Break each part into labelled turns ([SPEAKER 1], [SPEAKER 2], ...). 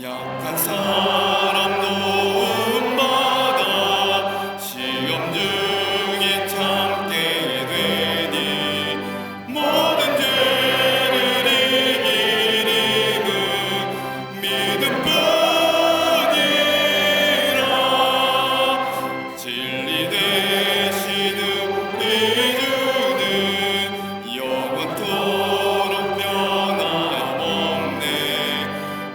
[SPEAKER 1] 약한 사람 도움받아 시험 중에 참게 되니 모든 죄를 이기는 믿음뿐이라. 진리 되시는 우리 주는 영원토록 변함없네.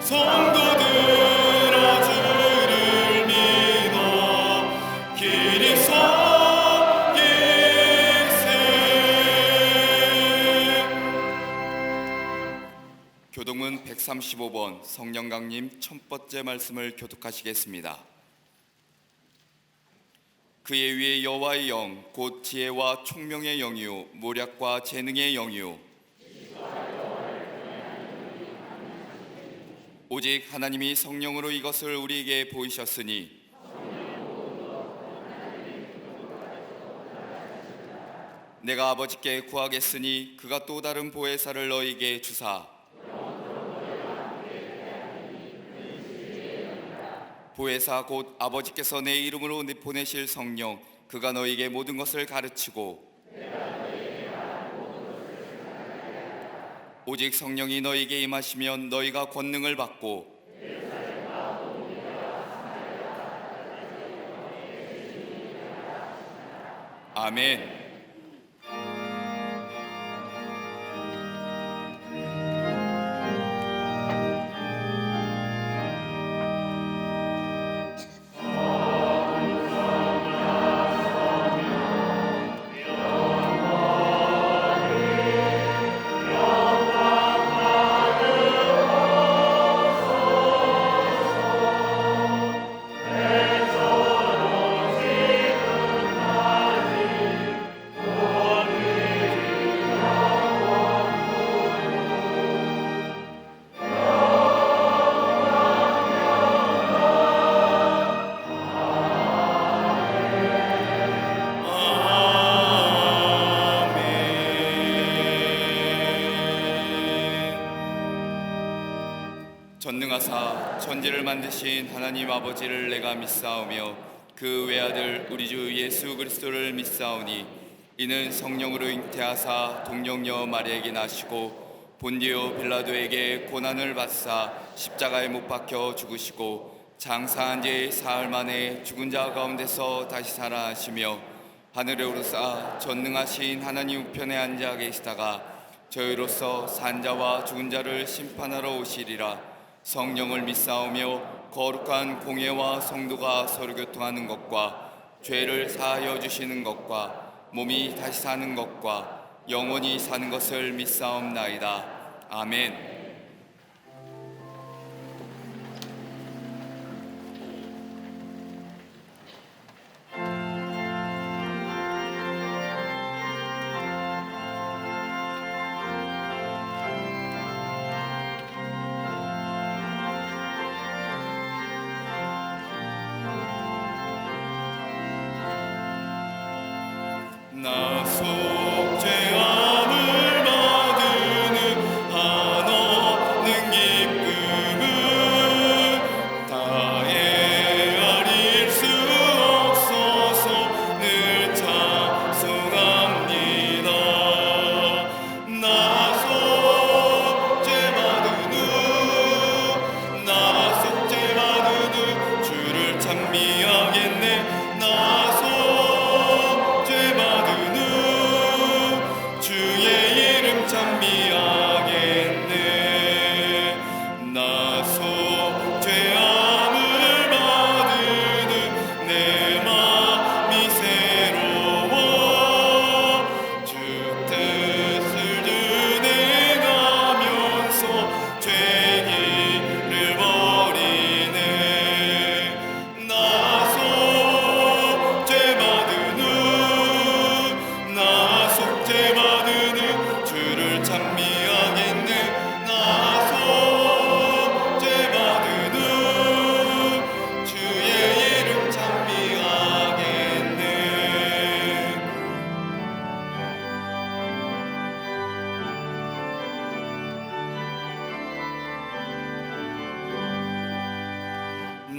[SPEAKER 1] 성도들아 주를 믿어 길이 서 계세. 교동은 135번 성령강림 첫 번째 말씀을 교독하시겠습니다. 그의 위에 여호와의 영 곧 지혜와 총명의 영이요 모략과 재능의 영이요 오직 하나님이 성령으로 이것을 우리에게 보이셨으니 내가 아버지께 구하겠으니 그가 또 다른 보혜사를 너희에게 주사 보혜사 곧 아버지께서 내 이름으로 보내실 성령 그가 너희에게 모든 것을 가르치고 오직 성령이 너희에게 임하시면 너희가 권능을 받고 아멘. 전능하사 천지를 만드신 하나님 아버지를 내가 믿사오며 그 외아들 우리 주 예수 그리스도를 믿사오니 이는 성령으로 잉태하사 동정녀 마리아에게 나시고 본디오 빌라도에게 고난을 받사 십자가에 못 박혀 죽으시고 장사한 지 사흘 만에 죽은 자 가운데서 다시 살아나시며 하늘에 오르사 전능하신 하나님 우편에 앉아 계시다가 저희로서 산 자와 죽은 자를 심판하러 오시리라. 성령을 믿사오며 거룩한 공예와 성도가 서로 교통하는 것과 죄를 사하여 주시는 것과 몸이 다시 사는 것과 영원히 사는 것을 믿사옵나이다. 아멘. 나 속죄함을 받으는 한없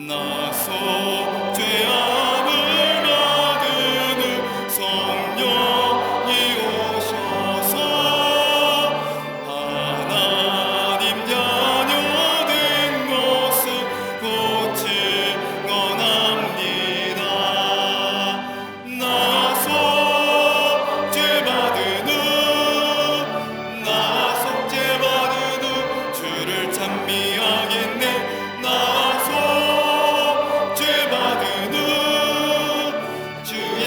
[SPEAKER 1] 나서 죄함을 받으는 성령이 오셔서 하나님 자녀 된 것을 고치 원합니다. 나서 죄 받으는 주를 찬미하겠네. 나서 죄 받으는 주의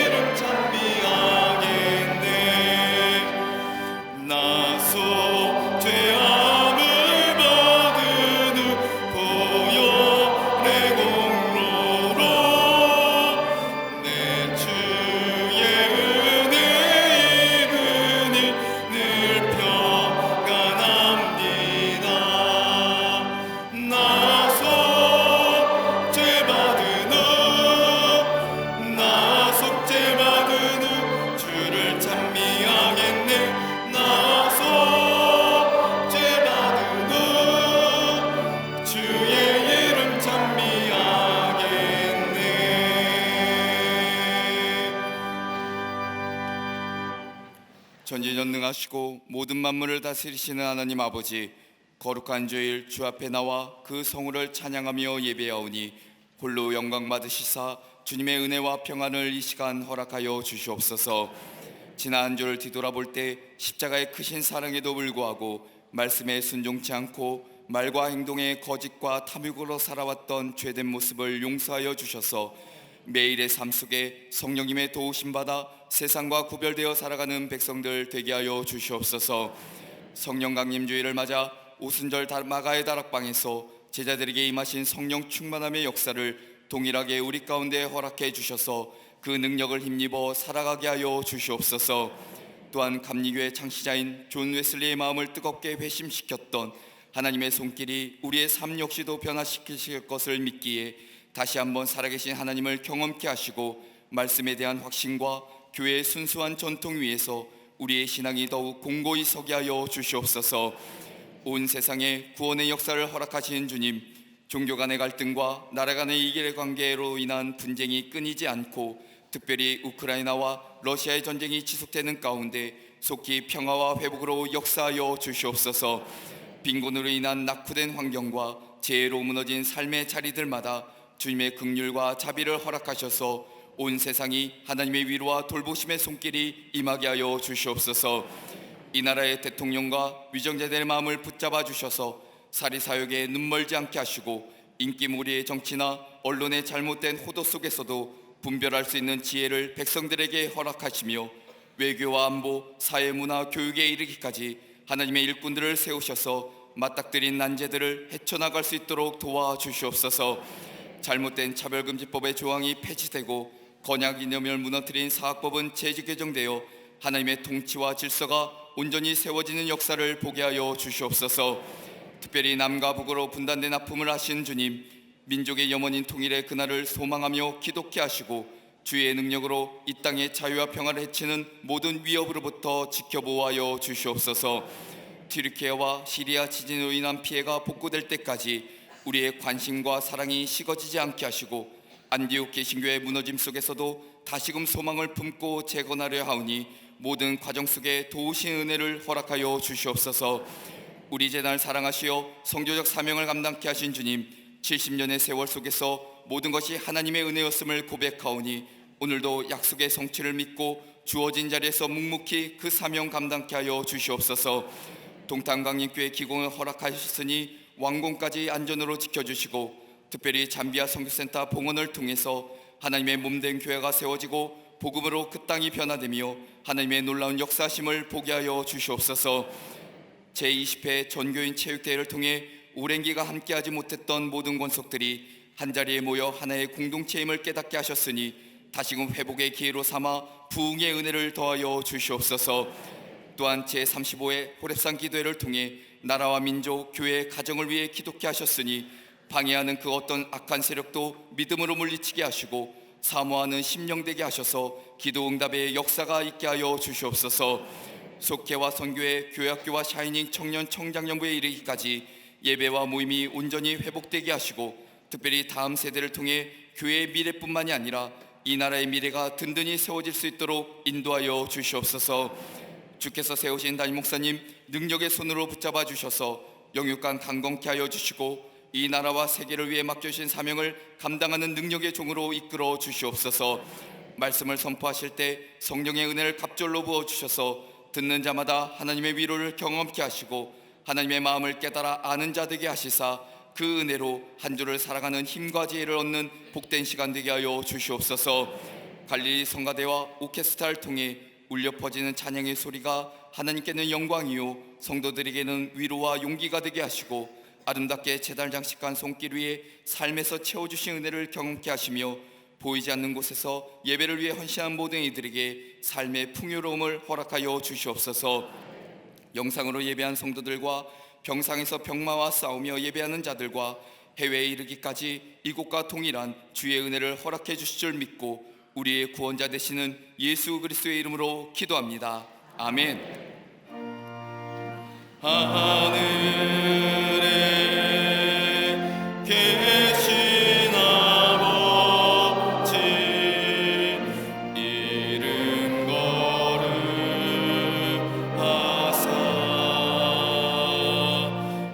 [SPEAKER 1] 이름 찬미하겠네. 나서 죄함을 받으는 보혈의 공로로 내 주의 은혜 입으니 늘 평안합니다. 나서 죄 받으는 주를 찬미하겠네. 나서 죄 받으는 주의 이름 찬미하겠네. 전지전능하시고 모든 만물을 다스리시는 하나님 아버지, 거룩한 주일 주 앞에 나와 그 성우를 찬양하며 예배하오니 홀로 영광 받으시사 주님의 은혜와 평안을 이 시간 허락하여 주시옵소서. 지난 한 주를 뒤돌아볼 때 십자가의 크신 사랑에도 불구하고 말씀에 순종치 않고 말과 행동에 거짓과 탐욕으로 살아왔던 죄된 모습을 용서하여 주셔서 매일의 삶 속에 성령님의 도우심 받아 세상과 구별되어 살아가는 백성들 되게 하여 주시옵소서. 성령 강림 주일을 맞아 오순절 마가의 다락방에서 제자들에게 임하신 성령 충만함의 역사를 동일하게 우리 가운데 허락해 주셔서 그 능력을 힘입어 살아가게 하여 주시옵소서. 또한 감리교회 창시자인 존 웨슬리의 마음을 뜨겁게 회심시켰던 하나님의 손길이 우리의 삶 역시도 변화시키실 것을 믿기에 다시 한번 살아계신 하나님을 경험케 하시고 말씀에 대한 확신과 교회의 순수한 전통 위에서 우리의 신앙이 더욱 공고히 서게 하여 주시옵소서. 온 세상에 구원의 역사를 허락하신 주님, 종교 간의 갈등과 나라 간의 이익의 관계로 인한 분쟁이 끊이지 않고 특별히 우크라이나와 러시아의 전쟁이 지속되는 가운데 속히 평화와 회복으로 역사하여 주시옵소서. 빈곤으로 인한 낙후된 환경과 재해로 무너진 삶의 자리들마다 주님의 긍휼과 자비를 허락하셔서 온 세상이 하나님의 위로와 돌보심의 손길이 임하게 하여 주시옵소서. 이 나라의 대통령과 위정자들의 마음을 붙잡아 주셔서 사리사욕에 눈멀지 않게 하시고 인기몰이의 정치나 언론의 잘못된 호도 속에서도 분별할 수 있는 지혜를 백성들에게 허락하시며 외교와 안보, 사회문화, 교육에 이르기까지 하나님의 일꾼들을 세우셔서 맞닥뜨린 난제들을 헤쳐나갈 수 있도록 도와주시옵소서. 잘못된 차별금지법의 조항이 폐지되고 건약 이념을 무너뜨린 사학법은 재개정되어 하나님의 통치와 질서가 온전히 세워지는 역사를 보게 하여 주시옵소서. 특별히 남과 북으로 분단된 아픔을 하신 주님, 민족의 영원인 통일의 그날을 소망하며 기독케 하시고 주의 능력으로 이 땅의 자유와 평화를 해치는 모든 위협으로부터 지켜보호하여 주시옵소서. 튀르키예와 시리아 지진으로 인한 피해가 복구될 때까지 우리의 관심과 사랑이 식어지지 않게 하시고 안디옥 개신교의 무너짐 속에서도 다시금 소망을 품고 재건하려 하오니 모든 과정 속에 도우신 은혜를 허락하여 주시옵소서. 우리 재단을 사랑하시어 성교적 사명을 감당케 하신 주님, 70년의 세월 속에서 모든 것이 하나님의 은혜였음을 고백하오니 오늘도 약속의 성취를 믿고 주어진 자리에서 묵묵히 그 사명 감당케 하여 주시옵소서. 동탄강림교회 기공을 허락하셨으니 완공까지 안전으로 지켜주시고 특별히 잠비아 선교센터 봉헌을 통해서 하나님의 몸된 교회가 세워지고 복음으로 그 땅이 변화되며 하나님의 놀라운 역사심을 보게 하여 주시옵소서. 제20회 전교인 체육대회를 통해 오랜 기간 함께하지 못했던 모든 권속들이 한자리에 모여 하나의 공동체임을 깨닫게 하셨으니 다시금 회복의 기회로 삼아 부흥의 은혜를 더하여 주시옵소서. 또한 제35회 호렙산 기도회를 통해 나라와 민족, 교회, 가정을 위해 기독케 하셨으니 방해하는 그 어떤 악한 세력도 믿음으로 물리치게 하시고 사모하는 심령되게 하셔서 기도응답의 역사가 있게 하여 주시옵소서. 속회와 선교회, 교회학교와 샤이닝 청년 청장연부에 이르기까지 예배와 모임이 온전히 회복되게 하시고 특별히 다음 세대를 통해 교회의 미래뿐만이 아니라 이 나라의 미래가 든든히 세워질 수 있도록 인도하여 주시옵소서. 주께서 세우신 담임 목사님 능력의 손으로 붙잡아 주셔서 영육간 강건케 하여 주시고 이 나라와 세계를 위해 맡겨주신 사명을 감당하는 능력의 종으로 이끌어 주시옵소서. 말씀을 선포하실 때 성령의 은혜를 갑절로 부어주셔서 듣는 자마다 하나님의 위로를 경험케 하시고 하나님의 마음을 깨달아 아는 자 되게 하시사 그 은혜로 한 주를 살아가는 힘과 지혜를 얻는 복된 시간 되게 하여 주시옵소서. 갈릴리 성가대와 오케스트라를 통해 울려 퍼지는 찬양의 소리가 하나님께는 영광이요 성도들에게는 위로와 용기가 되게 하시고 아름답게 제단 장식한 손길 위에 삶에서 채워주신 은혜를 경험케 하시며 보이지 않는 곳에서 예배를 위해 헌신한 모든 이들에게 삶의 풍요로움을 허락하여 주시옵소서. 영상으로 예배한 성도들과 병상에서 병마와 싸우며 예배하는 자들과 해외에 이르기까지 이곳과 동일한 주의 은혜를 허락해 주실 줄 믿고 우리의 구원자 되시는 예수 그리스도의 이름으로 기도합니다. 아멘. 하늘에 계신 아버지 이름 거룩하사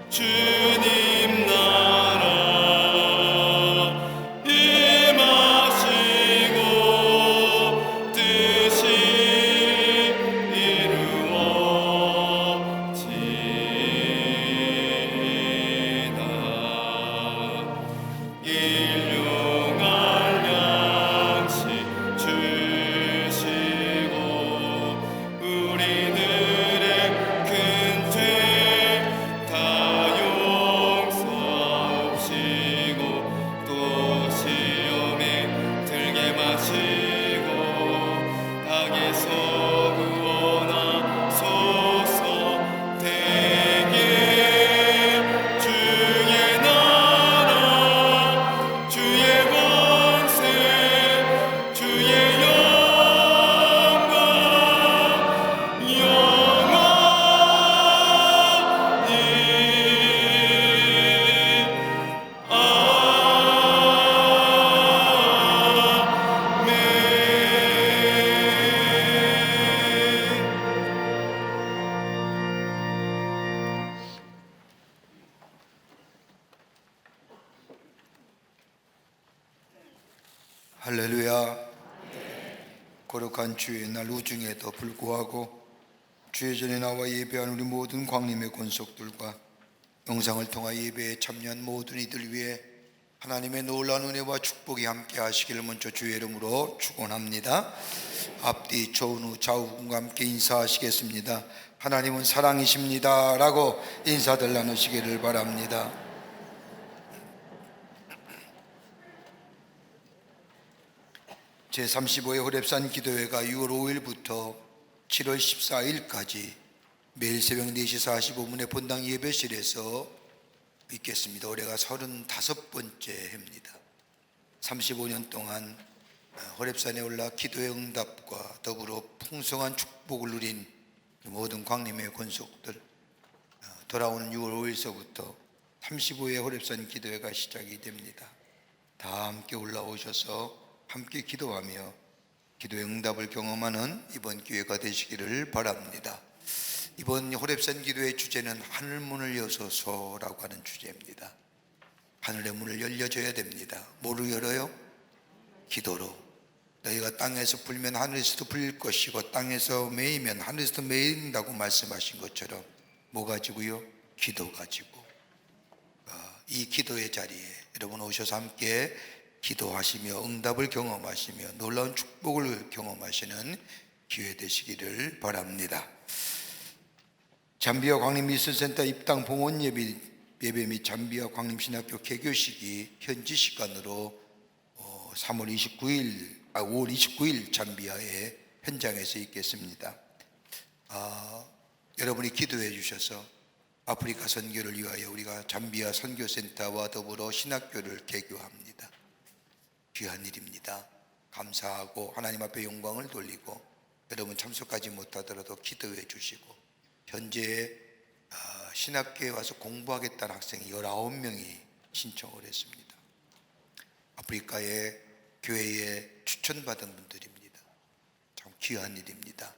[SPEAKER 1] 주님 나라 임하시고 뜻이 일용할 양식 주시고 우리들의 큰 죄 다 용서하시고 또 시험에 들게 마시고 악에서 구원하소서. 대개 주의 나라 주의 권세 주의 영광
[SPEAKER 2] 할렐루야. 거룩한 주의 날 우중에도 불구하고 주의 전에 나와 예배한 우리 모든 광림의 권속들과 영상을 통하 예배에 참여한 모든 이들 위해 하나님의 놀라운 은혜와 축복이 함께 하시기를 먼저 주의 이름으로 축원합니다. 앞뒤 조은우 좌우군과 함께 인사하시겠습니다. 하나님은 사랑이십니다 라고 인사들 나누시기를 바랍니다. 제35회 호렙산 기도회가 6월 5일부터 7월 14일까지 매일 새벽 4시 45분에 본당 예배실에서 있겠습니다. 올해가 35번째 해입니다. 35년 동안 호렙산에 올라 기도의 응답과 더불어 풍성한 축복을 누린 모든 광림의 권속들, 돌아오는 6월 5일서부터 35회 호렙산 기도회가 시작이 됩니다. 다 함께 올라오셔서 함께 기도하며 기도의 응답을 경험하는 이번 기회가 되시기를 바랍니다. 이번 호렙산 기도의 주제는 하늘문을 여소서라고 하는 주제입니다. 하늘의 문을 열려줘야 됩니다. 뭐로 열어요? 기도로. 너희가 땅에서 불면 하늘에서도 불릴 것이고 땅에서 메이면 하늘에서도 메인다고 말씀하신 것처럼 뭐 가지고요? 기도 가지고. 이 기도의 자리에 여러분 오셔서 함께 기도하시며 응답을 경험하시며 놀라운 축복을 경험하시는 기회 되시기를 바랍니다. 잠비아 광림미술센터 입당 봉헌 예배 및 잠비아 광림신학교 개교식이 현지 시간으로 5월 29일 잠비아의 현장에서 있겠습니다. 여러분이 기도해 주셔서 아프리카 선교를 위하여 우리가 잠비아 선교센터와 더불어 신학교를 개교합니다. 귀한 일입니다. 감사하고 하나님 앞에 영광을 돌리고 여러분 참석하지 못하더라도 기도해 주시고 현재 신학교에 와서 공부하겠다는 학생이 19명이 신청을 했습니다. 아프리카의 교회에 추천받은 분들입니다. 참 귀한 일입니다.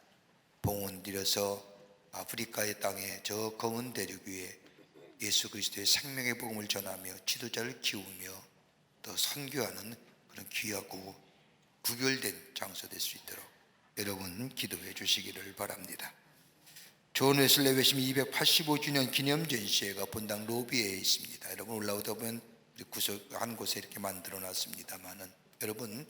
[SPEAKER 2] 봉헌 드려서 아프리카의 땅에 저 검은 대륙 위에 예수 그리스도의 생명의 복음을 전하며 지도자를 키우며 또 선교하는 그런 귀하고 구별된 장소 될 수 있도록 여러분 기도해 주시기를 바랍니다. 존 웨슬레 회심 285주년 기념 전시회가 본당 로비에 있습니다. 여러분 올라오다 보면 구석 한 곳에 이렇게 만들어 놨습니다만은, 여러분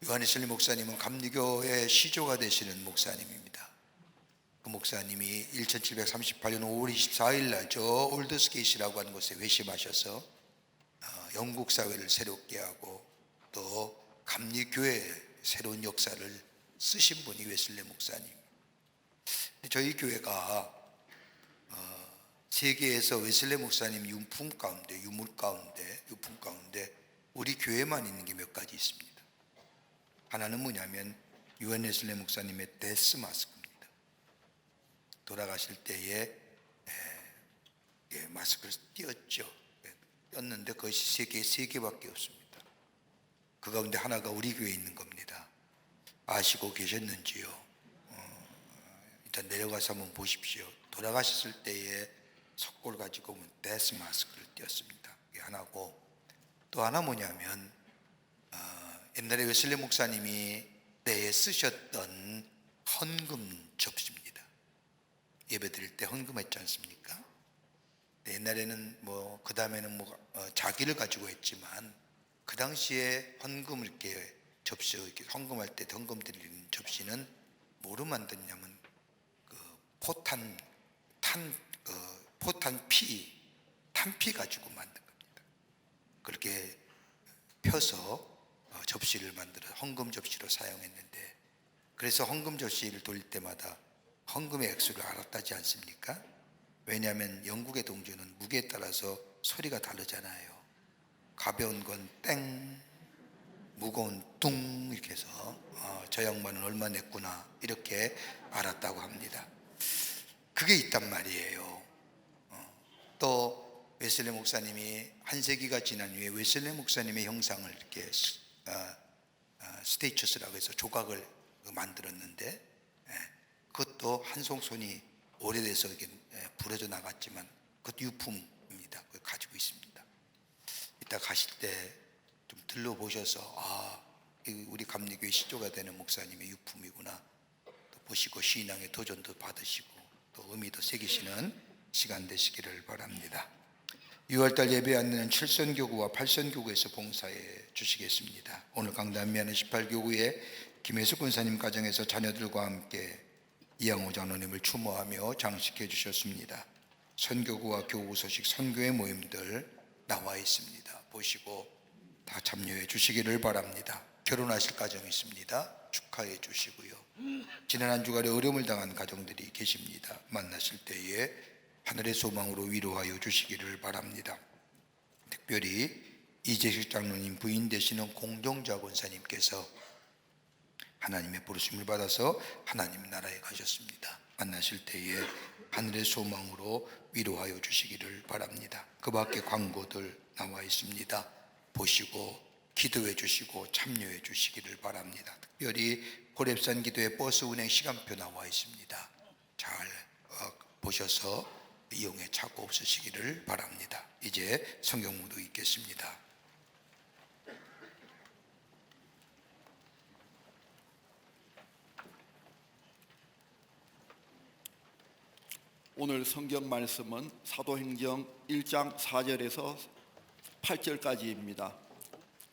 [SPEAKER 2] 요한 웨슬리 목사님은 감리교의 시조가 되시는 목사님입니다. 그 목사님이 1738년 5월 24일 날 저 올드스게이시라고 하는 곳에 회심하셔서 영국 사회를 새롭게 하고 또 감리교회의 새로운 역사를 쓰신 분이 웨슬레 목사님. 저희 교회가 세계에서 웨슬레 목사님 유품 가운데 우리 교회만 있는 게 몇 가지 있습니다. 하나는 뭐냐면 유엔 웨슬레 목사님의 데스 마스크입니다. 돌아가실 때에 마스크를 띄었는데 그것이 세계에 3개밖에 없습니다. 그 가운데 하나가 우리 교회에 있는 겁니다. 아시고 계셨는지요? 일단 내려가서 한번 보십시오. 돌아가셨을 때에 석고를 가지고 오면 데스 마스크를 띄었습니다. 이게 하나고, 또 하나 뭐냐면 옛날에 웨슬레 목사님이 때에 쓰셨던 헌금 접시입니다. 예배 드릴 때 헌금했지 않습니까? 옛날에는 그 다음에는 자기를 가지고 했지만, 그 당시에 헌금 이렇게 접시, 이렇게 헌금할 때 헌금 드리는 접시는 뭐로 만드냐면 탄피 가지고 만든 겁니다. 그렇게 펴서 접시를 만들어 헌금 접시로 사용했는데, 그래서 헌금 접시를 돌릴 때마다 헌금의 액수를 알았다지 않습니까? 왜냐하면 영국의 동전은 무게에 따라서 소리가 다르잖아요. 가벼운 건 땡, 무거운 뚱 이렇게 해서 저 양반은 얼마 냈구나 이렇게 알았다고 합니다. 그게 있단 말이에요. 또 웨슬레 목사님이 한 세기가 지난 후에 웨슬레 목사님의 형상을 이렇게 스테이처스라고 해서 조각을 만들었는데, 그것도 한송손이 오래돼서 이게 부러져 나갔지만 그것도 유품입니다. 그걸 가지고 있습니다. 이따 가실 때 좀 들러보셔서 우리 감리교회 시조가 되는 목사님의 유품이구나 또 보시고 신앙의 도전도 받으시고 또 의미도 새기시는 시간 되시기를 바랍니다. 6월달 예배 안내는 7선교구와 8선교구에서 봉사해 주시겠습니다. 오늘 강단미하는 18교구에 김혜숙 권사님 가정에서 자녀들과 함께 이양호 장로님을 추모하며 장식해 주셨습니다. 선교구와 교구 소식 선교회 모임들 나와 있습니다. 보시고 다 참여해 주시기를 바랍니다. 결혼하실 가정이 있습니다. 축하해 주시고요. 지난 한 주간에 어려움을 당한 가정들이 계십니다. 만나실 때에 하늘의 소망으로 위로하여 주시기를 바랍니다. 특별히 이재식 장로님 부인 되시는 공정자 권사님께서 하나님의 부르심을 받아서 하나님 나라에 가셨습니다. 만나실 때에 하늘의 소망으로 위로하여 주시기를 바랍니다. 그 밖에 광고들 나와 있습니다. 보시고 기도해 주시고 참여해 주시기를 바랍니다. 특별히 고렙산 기도회 버스 운행 시간표 나와 있습니다. 잘 보셔서 이용에 착오 없으시기를 바랍니다. 이제 성경 묵도 읽겠습니다.
[SPEAKER 3] 오늘 성경 말씀은 사도행전 1장 4절에서 8절까지입니다.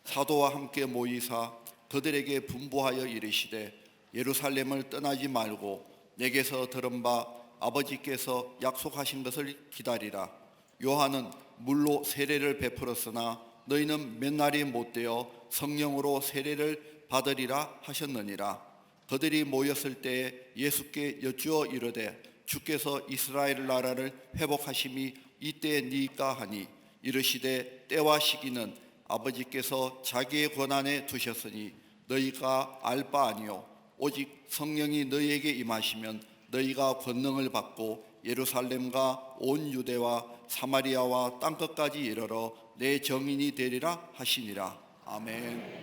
[SPEAKER 3] 사도와 함께 모이사 그들에게 분부하여 이르시되 예루살렘을 떠나지 말고 내게서 들은 바 아버지께서 약속하신 것을 기다리라. 요한은 물로 세례를 베풀었으나 너희는 몇 날이 못되어 성령으로 세례를 받으리라 하셨느니라. 그들이 모였을 때 예수께 여쭈어 이르되 주께서 이스라엘 나라를 회복하심이 이때니까 하니 이르시되 때와 시기는 아버지께서 자기의 권한에 두셨으니 너희가 알 바 아니요 오직 성령이 너희에게 임하시면 너희가 권능을 받고 예루살렘과 온 유대와 사마리아와 땅끝까지 이르러 내 증인이 되리라 하시니라. 아멘.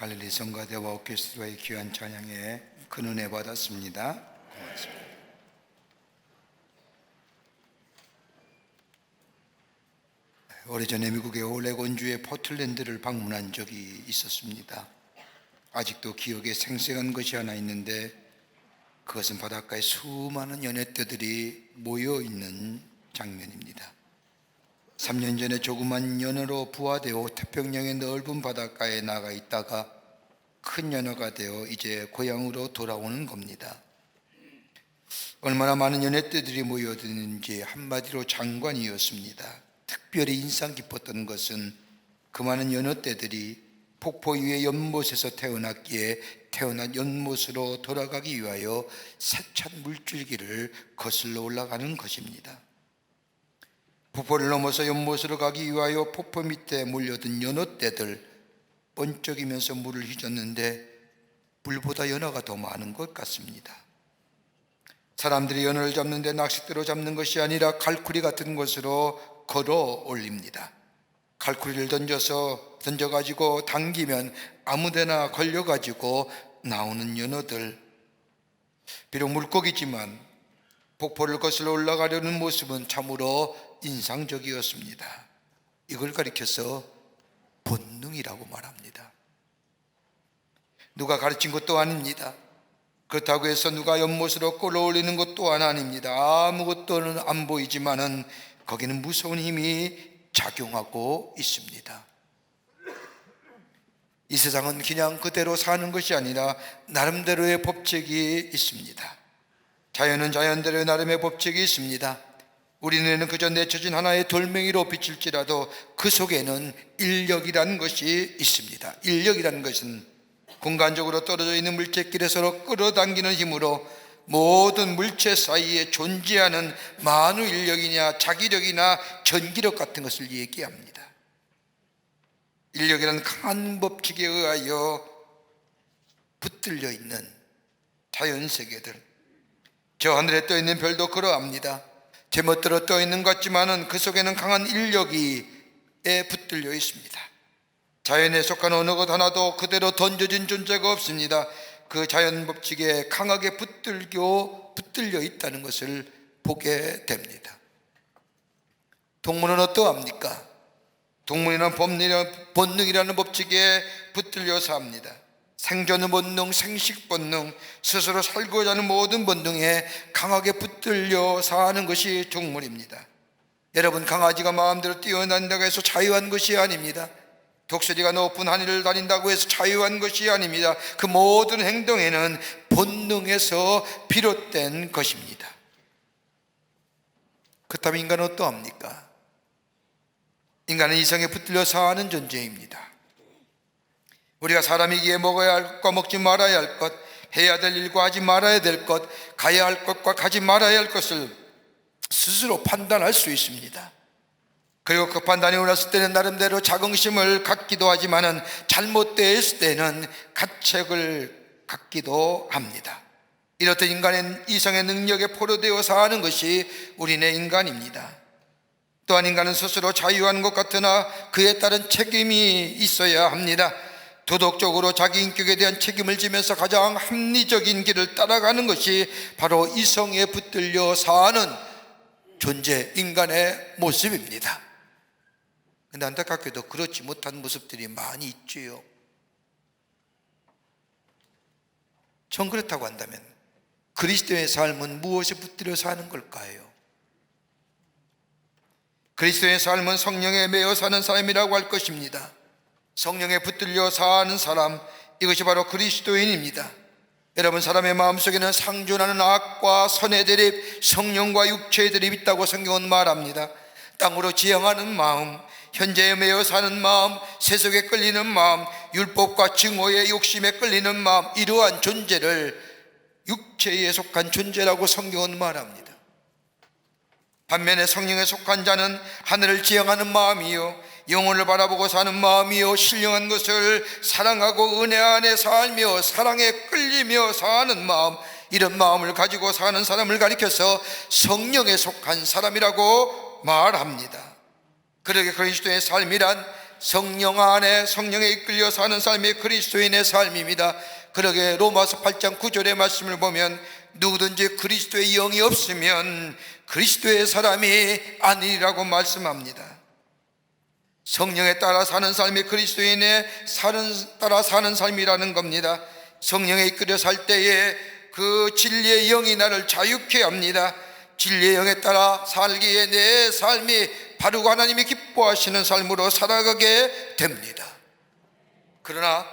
[SPEAKER 2] 갈릴리 성가대와 오케스트라의 귀한 찬양에 큰 은혜 받았습니다. 고맙습니다. 오래전에 미국의 오레곤주의 포틀랜드를 방문한 적이 있었습니다. 아직도 기억에 생생한 것이 하나 있는데 그것은 바닷가에 수많은 연회떼들이 모여 있는 장면입니다. 3년 전에 조그만 연어로 부화되어 태평양의 넓은 바닷가에 나가 있다가 큰 연어가 되어 이제 고향으로 돌아오는 겁니다. 얼마나 많은 연애떼들이 모여드는지 한마디로 장관이었습니다. 특별히 인상 깊었던 것은 그 많은 연어떼들이 폭포 위의 연못에서 태어났기에 태어난 연못으로 돌아가기 위하여 세찬 물줄기를 거슬러 올라가는 것입니다. 폭포를 넘어서 연못으로 가기 위하여 폭포 밑에 몰려든 연어떼들, 번쩍이면서 물을 휘젓는데 물보다 연어가 더 많은 것 같습니다. 사람들이 연어를 잡는데 낚싯대로 잡는 것이 아니라 갈쿠리 같은 것으로 걸어 올립니다. 갈쿠리를 던져가지고 당기면 아무데나 걸려가지고 나오는 연어들. 비록 물고기지만 폭포를 거슬러 올라가려는 모습은 참으로 인상적이었습니다. 이걸 가리켜서 본능이라고 말합니다. 누가 가르친 것도 아닙니다. 그렇다고 해서 누가 연못으로 끌어올리는 것 또한 아닙니다. 아무것도는 안 보이지만은 거기는 무서운 힘이 작용하고 있습니다. 이 세상은 그냥 그대로 사는 것이 아니라 나름대로의 법칙이 있습니다. 자연은 자연대로의 나름의 법칙이 있습니다. 우리 눈에는 그저 내쳐진 하나의 돌멩이로 비칠지라도 그 속에는 인력이라는 것이 있습니다. 인력이라는 것은 공간적으로 떨어져 있는 물체끼리 서로 끌어당기는 힘으로 모든 물체 사이에 존재하는 만우 인력이냐 자기력이나 전기력 같은 것을 얘기합니다. 인력이라는 강한 법칙에 의하여 붙들려 있는 자연세계들, 저 하늘에 떠 있는 별도 그러합니다. 제멋대로 떠 있는 것 같지만은 그 속에는 강한 인력이 붙들려 있습니다. 자연에 속한 어느 것 하나도 그대로 던져진 존재가 없습니다. 그 자연 법칙에 강하게 붙들려 있다는 것을 보게 됩니다. 동물은 어떠합니까? 동물이란 본능이라는 법칙에 붙들려 삽니다. 생존 본능, 생식 본능, 스스로 살고자 하는 모든 본능에 강하게 붙들려 사는 것이 동물입니다. 여러분, 강아지가 마음대로 뛰어난다고 해서 자유한 것이 아닙니다. 독수리가 높은 하늘을 다닌다고 해서 자유한 것이 아닙니다. 그 모든 행동에는 본능에서 비롯된 것입니다. 그렇다면 인간은 어떠합니까? 인간은 이성에 붙들려 사는 존재입니다. 우리가 사람이기에 먹어야 할 것과 먹지 말아야 할 것, 해야 될 일과 하지 말아야 될 것, 가야 할 것과 가지 말아야 할 것을 스스로 판단할 수 있습니다. 그리고 그 판단이 올랐을 때는 나름대로 자긍심을 갖기도 하지만은 잘못되었을 때는 가책을 갖기도 합니다. 이렇듯 인간의 이성의 능력에 포로되어 사는 것이 우리네 인간입니다. 또한 인간은 스스로 자유한 것 같으나 그에 따른 책임이 있어야 합니다. 도덕적으로 자기 인격에 대한 책임을 지면서 가장 합리적인 길을 따라가는 것이 바로 이성에 붙들려 사는 존재, 인간의 모습입니다. 근데 안타깝게도 그렇지 못한 모습들이 많이 있지요. 전 그렇다고 한다면 그리스도의 삶은 무엇에 붙들려 사는 걸까요? 그리스도의 삶은 성령에 매여 사는 삶이라고 할 것입니다. 성령에 붙들려 사는 사람, 이것이 바로 그리스도인입니다. 여러분, 사람의 마음속에는 상존하는 악과 선의 대립, 성령과 육체의 대립이 있다고 성경은 말합니다. 땅으로 지향하는 마음, 현재에 매여 사는 마음, 세속에 끌리는 마음, 율법과 증오의 욕심에 끌리는 마음, 이러한 존재를 육체에 속한 존재라고 성경은 말합니다. 반면에 성령에 속한 자는 하늘을 지향하는 마음이요, 영혼을 바라보고 사는 마음이요, 신령한 것을 사랑하고 은혜 안에 살며 사랑에 끌리며 사는 마음, 이런 마음을 가지고 사는 사람을 가리켜서 성령에 속한 사람이라고 말합니다. 그러게 그리스도의 삶이란 성령 안에 성령에 이끌려 사는 삶이 그리스도인의 삶입니다. 그러게 로마서 8장 9절의 말씀을 보면 누구든지 그리스도의 영이 없으면 그리스도의 사람이 아니라고 말씀합니다. 성령에 따라 사는 삶이 그리스도인의 따라 사는 삶이라는 겁니다. 성령에 이끌려 살 때에 그 진리의 영이 나를 자유케 합니다. 진리의 영에 따라 살기에 내 삶이 바르고 하나님이 기뻐하시는 삶으로 살아가게 됩니다. 그러나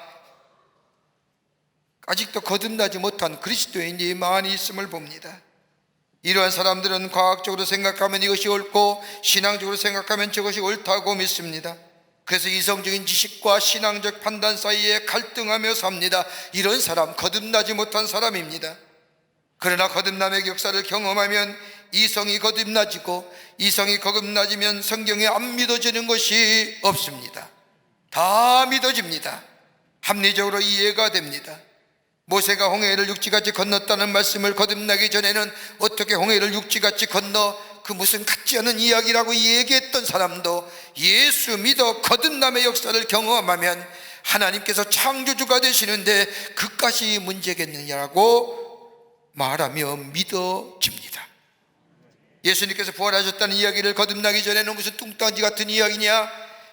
[SPEAKER 2] 아직도 거듭나지 못한 그리스도인이 많이 있음을 봅니다. 이러한 사람들은 과학적으로 생각하면 이것이 옳고 신앙적으로 생각하면 저것이 옳다고 믿습니다. 그래서 이성적인 지식과 신앙적 판단 사이에 갈등하며 삽니다. 이런 사람, 거듭나지 못한 사람입니다. 그러나 거듭남의 역사를 경험하면 이성이 거듭나지고, 이성이 거듭나지면 성경에 안 믿어지는 것이 없습니다. 다 믿어집니다. 합리적으로 이해가 됩니다. 모세가 홍해를 육지같이 건넜다는 말씀을 거듭나기 전에는 어떻게 홍해를 육지같이 건너 그 무슨 같지 않은 이야기라고 얘기했던 사람도 예수 믿어 거듭남의 역사를 경험하면 하나님께서 창조주가 되시는데 그것이 문제겠느냐고 말하며 믿어집니다. 예수님께서 부활하셨다는 이야기를 거듭나기 전에는 무슨 뚱딴지 같은 이야기냐,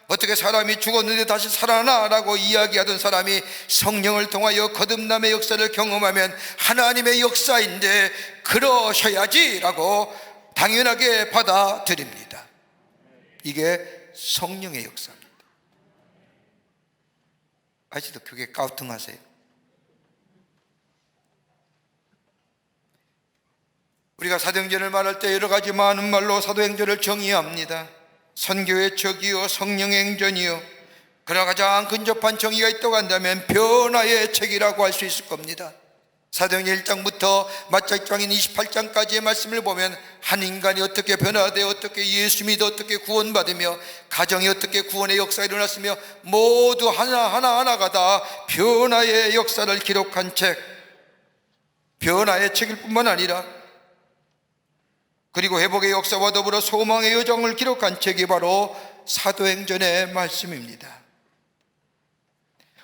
[SPEAKER 2] 어떻게 사람이 죽었는데 다시 살아나 라고 이야기하던 사람이 성령을 통하여 거듭남의 역사를 경험하면 하나님의 역사인데 그러셔야지 라고 당연하게 받아들입니다. 이게 성령의 역사입니다. 아직도 그게 까우뚱하세요? 우리가 사도행전을 말할 때 여러 가지 많은 말로 사도행전을 정의합니다. 선교의 척이요, 성령의 행전이요, 그러나 가장 근접한 정의가 있다고 한다면 변화의 책이라고 할 수 있을 겁니다. 사도행전 1장부터 마지막장인 28장까지의 말씀을 보면 한 인간이 어떻게 변화되어 어떻게 예수 믿어 어떻게 구원받으며 가정이 어떻게 구원의 역사가 일어났으며 모두 하나하나가 다 변화의 역사를 기록한 책, 변화의 책일 뿐만 아니라 그리고 회복의 역사와 더불어 소망의 여정을 기록한 책이 바로 사도행전의 말씀입니다.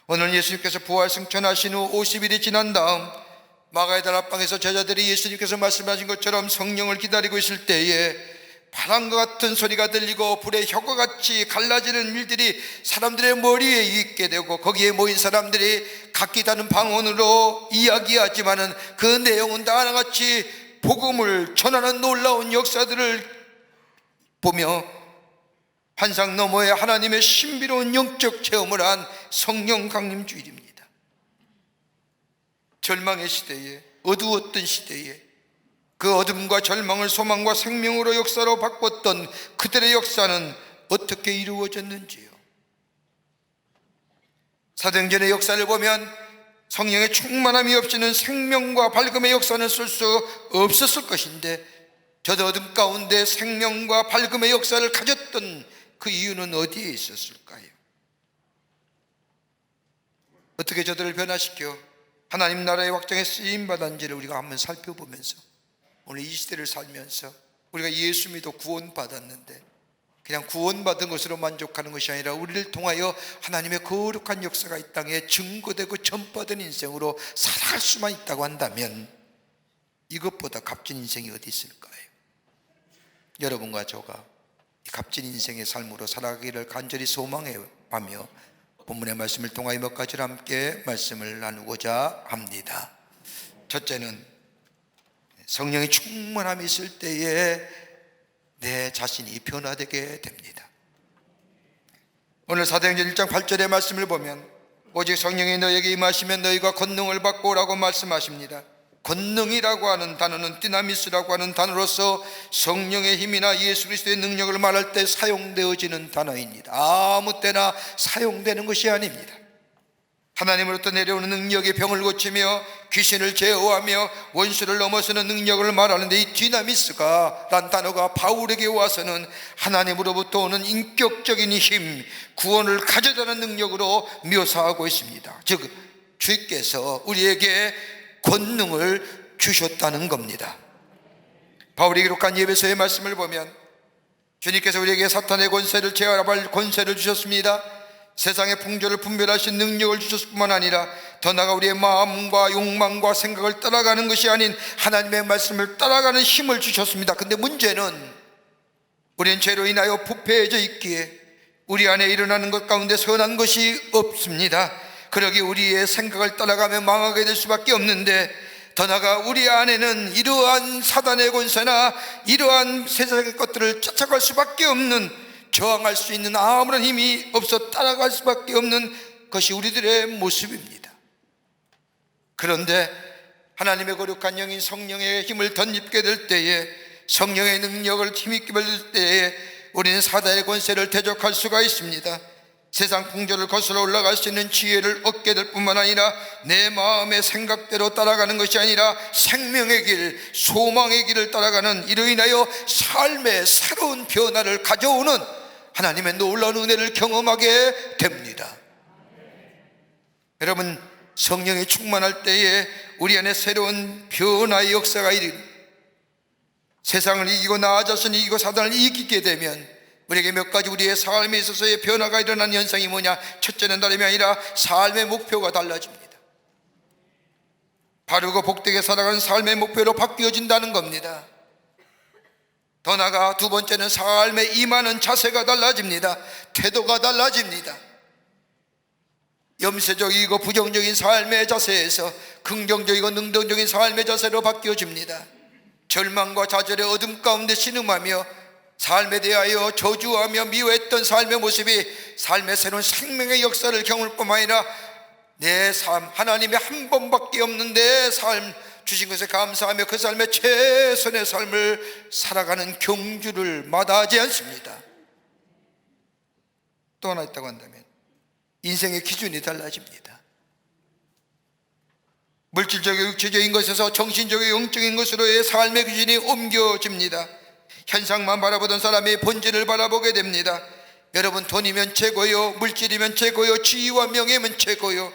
[SPEAKER 2] 오늘 예수님께서 부활 승천하신 후 50일이 지난 다음 마가의 다락방에서 제자들이 예수님께서 말씀하신 것처럼 성령을 기다리고 있을 때에 바람과 같은 소리가 들리고 불의 혀과 같이 갈라지는 일들이 사람들의 머리에 있게 되고 거기에 모인 사람들이 각기 다른 방언으로 이야기하지만은 그 내용은 다 하나같이 복음을 전하는 놀라운 역사들을 보며 환상 너머에 하나님의 신비로운 영적 체험을 한 성령 강림 주일입니다. 절망의 시대에, 어두웠던 시대에 그 어둠과 절망을 소망과 생명으로 역사로 바꿨던 그들의 역사는 어떻게 이루어졌는지요. 사도행전의 역사를 보면 성령의 충만함이 없이는 생명과 밝음의 역사는 쓸 수 없었을 것인데 저 어둠 가운데 생명과 밝음의 역사를 가졌던 그 이유는 어디에 있었을까요? 어떻게 저들을 변화시켜 하나님 나라의 확장에 쓰임받았는지를 우리가 한번 살펴보면서 오늘 이 시대를 살면서 우리가 예수 믿어 구원받았는데 그냥 구원받은 것으로 만족하는 것이 아니라 우리를 통하여 하나님의 거룩한 역사가 이 땅에 증거되고 전파된 인생으로 살아갈 수만 있다고 한다면 이것보다 값진 인생이 어디 있을까요? 여러분과 저가 이 값진 인생의 삶으로 살아가기를 간절히 소망하며 본문의 말씀을 통하여 몇 가지를 함께 말씀을 나누고자 합니다. 첫째는 성령의 충만함이 있을 때에 내 자신이 변화되게 됩니다. 오늘 사도행전 1장 8절의 말씀을 보면 오직 성령이 너에게 임하시면 너희가 권능을 받고 오라고 말씀하십니다. 권능이라고 하는 단어는 디나미스라고 하는 단어로서 성령의 힘이나 예수 그리스도의 능력을 말할 때 사용되어지는 단어입니다. 아무 때나 사용되는 것이 아닙니다. 하나님으로부터 내려오는 능력이 병을 고치며 귀신을 제어하며 원수를 넘어서는 능력을 말하는데 이 디나미스가 란 단어가 바울에게 와서는 하나님으로부터 오는 인격적인 힘, 구원을 가져다는 능력으로 묘사하고 있습니다. 즉 주께서 우리에게 권능을 주셨다는 겁니다. 바울이 기록한 예배서의 말씀을 보면 주님께서 우리에게 사탄의 권세를 제어할 권세를 주셨습니다. 세상의 풍조를 분별하신 능력을 주셨을 뿐만 아니라 더 나아가 우리의 마음과 욕망과 생각을 따라가는 것이 아닌 하나님의 말씀을 따라가는 힘을 주셨습니다. 근데 문제는 우리는 죄로 인하여 부패해져 있기에 우리 안에 일어나는 것 가운데 선한 것이 없습니다. 그러기 우리의 생각을 따라가며 망하게 될 수밖에 없는데 더 나아가 우리 안에는 이러한 사단의 권세나 이러한 세상의 것들을 쫓아갈 수밖에 없는 저항할 수 있는 아무런 힘이 없어 따라갈 수밖에 없는 것이 우리들의 모습입니다. 그런데 하나님의 거룩한 영인 성령의 힘을 덧입게 될 때에, 성령의 능력을 힘있게 받을 때에 우리는 사단의 권세를 대적할 수가 있습니다. 세상 풍조를 거슬러 올라갈 수 있는 지혜를 얻게 될 뿐만 아니라 내 마음의 생각대로 따라가는 것이 아니라 생명의 길, 소망의 길을 따라가는, 이로 인하여 삶의 새로운 변화를 가져오는 하나님의 놀라운 은혜를 경험하게 됩니다. 여러분, 성령이 충만할 때에 우리 안에 새로운 변화의 역사가 일어납니다. 세상을 이기고 나 자신을 이기고 사단을 이기게 되면 우리에게 몇 가지 우리의 삶에 있어서의 변화가 일어나는 현상이 뭐냐? 첫째는 다름이 아니라 삶의 목표가 달라집니다. 바르고 복되게 살아가는 삶의 목표로 바뀌어진다는 겁니다. 더 나아가 두 번째는 삶에 임하는 자세가 달라집니다. 태도가 달라집니다. 염세적이고 부정적인 삶의 자세에서 긍정적이고 능동적인 삶의 자세로 바뀌어집니다. 절망과 좌절의 어둠 가운데 신음하며 삶에 대하여 저주하며 미워했던 삶의 모습이 삶의 새로운 생명의 역사를 경험할 뿐만 아니라 내 삶, 하나님의 한 번밖에 없는 내 삶 주신 것에 감사하며 그 삶의 최선의 삶을 살아가는 경주를 마다하지 않습니다. 또 하나 있다고 한다면 인생의 기준이 달라집니다. 물질적이고 육체적인 것에서 정신적이고 영적인 것으로의 삶의 기준이 옮겨집니다. 현상만 바라보던 사람이 본질을 바라보게 됩니다. 여러분, 돈이면 최고요, 물질이면 최고요, 지위와 명예면 최고요,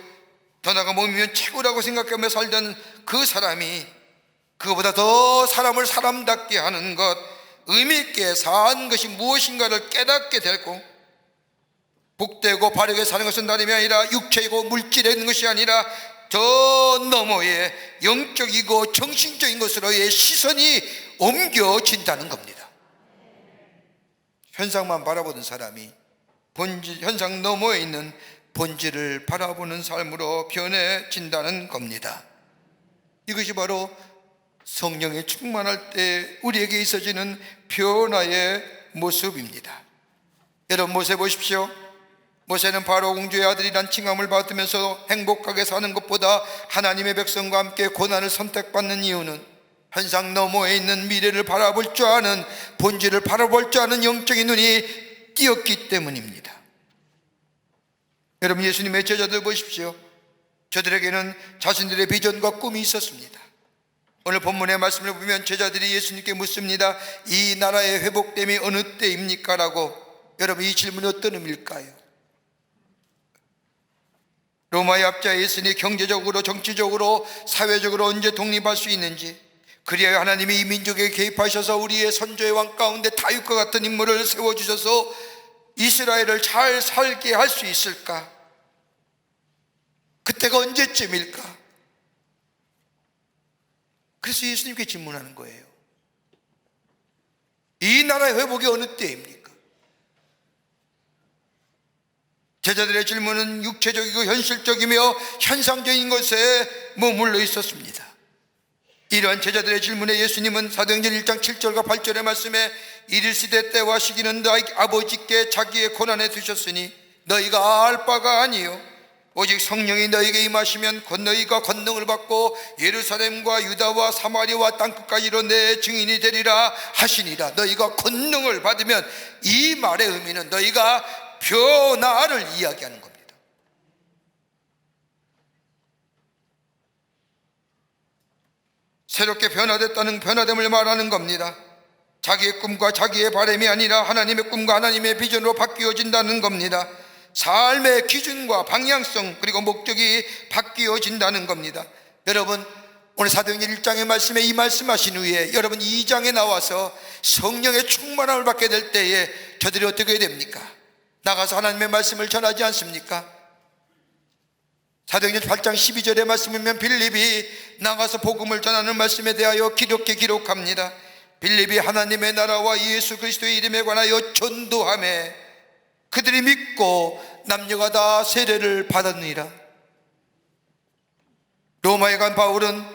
[SPEAKER 2] 더 나아가 몸이면 최고라고 생각하며 살던 그 사람이 그거보다 더 사람을 사람답게 하는 것, 의미있게 사는 것이 무엇인가를 깨닫게 되고, 복되고 바르게 사는 것은 다름이 아니라 육체이고 물질에 있는 것이 아니라 저 너머의 영적이고 정신적인 것으로의 시선이 옮겨진다는 겁니다. 현상만 바라보던 사람이 현상 너머에 있는 본질을 바라보는 삶으로 변해진다는 겁니다. 이것이 바로 성령이 충만할 때 우리에게 있어지는 변화의 모습입니다. 여러분, 모세 보십시오. 모세는 바로 공주의 아들이란 칭함을 받으면서 행복하게 사는 것보다 하나님의 백성과 함께 고난을 선택받는 이유는 현상 너머에 있는 미래를 바라볼 줄 아는, 본질을 바라볼 줄 아는 영적인 눈이 띄었기 때문입니다. 여러분, 예수님의 제자들 보십시오. 저들에게는 자신들의 비전과 꿈이 있었습니다. 오늘 본문의 말씀을 보면 제자들이 예수님께 묻습니다. 이 나라의 회복됨이 어느 때입니까? 라고. 여러분, 이 질문이 어떤 의미일까요? 로마의 압제에 있으니 경제적으로, 정치적으로, 사회적으로 언제 독립할 수 있는지, 그리하여 하나님이 이 민족에 개입하셔서 우리의 선조의 왕 가운데 다윗과 같은 인물을 세워주셔서 이스라엘을 잘 살게 할 수 있을까? 그때가 언제쯤일까? 그래서 예수님께 질문하는 거예요. 이 나라의 회복이 어느 때입니까? 제자들의 질문은 육체적이고 현실적이며 현상적인 것에 머물러 있었습니다. 이러한 제자들의 질문에 예수님은 사도행전 1장 7절과 8절의 말씀에 이를 시대 때와 시기는 너희 아버지께 자기의 고난에 두셨으니 너희가 알 바가 아니요 오직 성령이 너희에게 임하시면 너희가 권능을 받고 예루살렘과 유다와 사마리아와 땅끝까지로 내 증인이 되리라 하시니라. 너희가 권능을 받으면, 이 말의 의미는 너희가 변화를 이야기하는 겁니다. 새롭게 변화됨을 말하는 겁니다. 자기의 꿈과 자기의 바람이 아니라 하나님의 꿈과 하나님의 비전으로 바뀌어진다는 겁니다. 삶의 기준과 방향성 그리고 목적이 바뀌어진다는 겁니다. 여러분, 오늘 사도행전 1장의 말씀에 이 말씀하신 후에 여러분 2장에 나와서 성령의 충만함을 받게 될 때에 저들이 어떻게 됩니까? 나가서 하나님의 말씀을 전하지 않습니까? 사도행전 8장 12절의 말씀이면 빌립이 나가서 복음을 전하는 말씀에 대하여 기록합니다. 빌립이 하나님의 나라와 예수 그리스도의 이름에 관하여 전도하며 그들이 믿고 남녀가 다 세례를 받았느니라. 로마에 간 바울은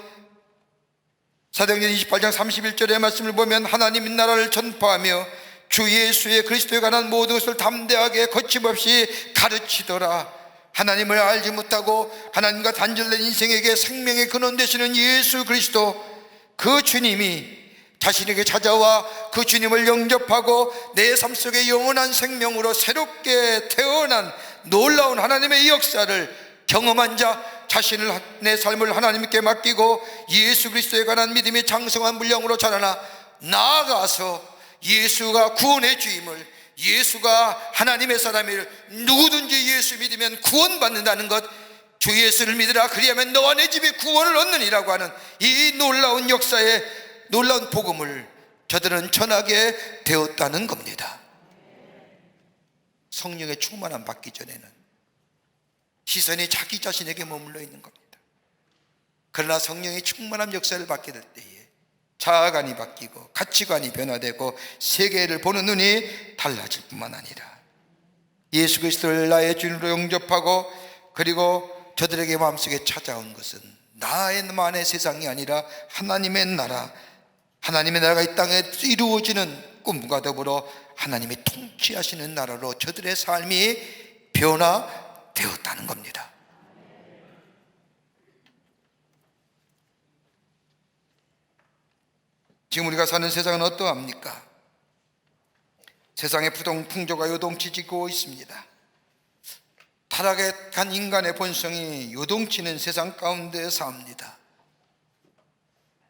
[SPEAKER 2] 사도행전 28장 31절의 말씀을 보면 하나님의 나라를 전파하며 주 예수의 그리스도에 관한 모든 것을 담대하게 거침없이 가르치더라. 하나님을 알지 못하고 하나님과 단절된 인생에게 생명의 근원 되시는 예수 그리스도, 그 주님이 자신에게 찾아와 그 주님을 영접하고 내 삶 속에 영원한 생명으로 새롭게 태어난 놀라운 하나님의 역사를 경험한 자, 자신을, 내 삶을 하나님께 맡기고 예수 그리스도에 관한 믿음이 장성한 분량으로 자라나 나아가서 예수가 구원의 주임을, 예수가 하나님의 사람을, 누구든지 예수 믿으면 구원받는다는 것, 주 예수를 믿으라 그리하면 너와 내 집이 구원을 얻느니라고 하는 이 놀라운 역사의 놀라운 복음을 저들은 전하게 되었다는 겁니다. 성령의 충만함 받기 전에는 시선이 자기 자신에게 머물러 있는 겁니다. 그러나 성령의 충만한 역사를 받게 될 때에 자아관이 바뀌고 가치관이 변화되고 세계를 보는 눈이 달라질 뿐만 아니라 예수 그리스도를 나의 주님으로 영접하고, 그리고 저들에게 마음속에 찾아온 것은 나의만의 세상이 아니라 하나님의 나라, 하나님의 나라가 이 땅에 이루어지는 꿈과 더불어 하나님이 통치하시는 나라로 저들의 삶이 변화되었다는 겁니다. 지금 우리가 사는 세상은 어떠합니까? 세상의 풍조가 요동치고 있습니다. 타락한 인간의 본성이 요동치는 세상 가운데 삽니다.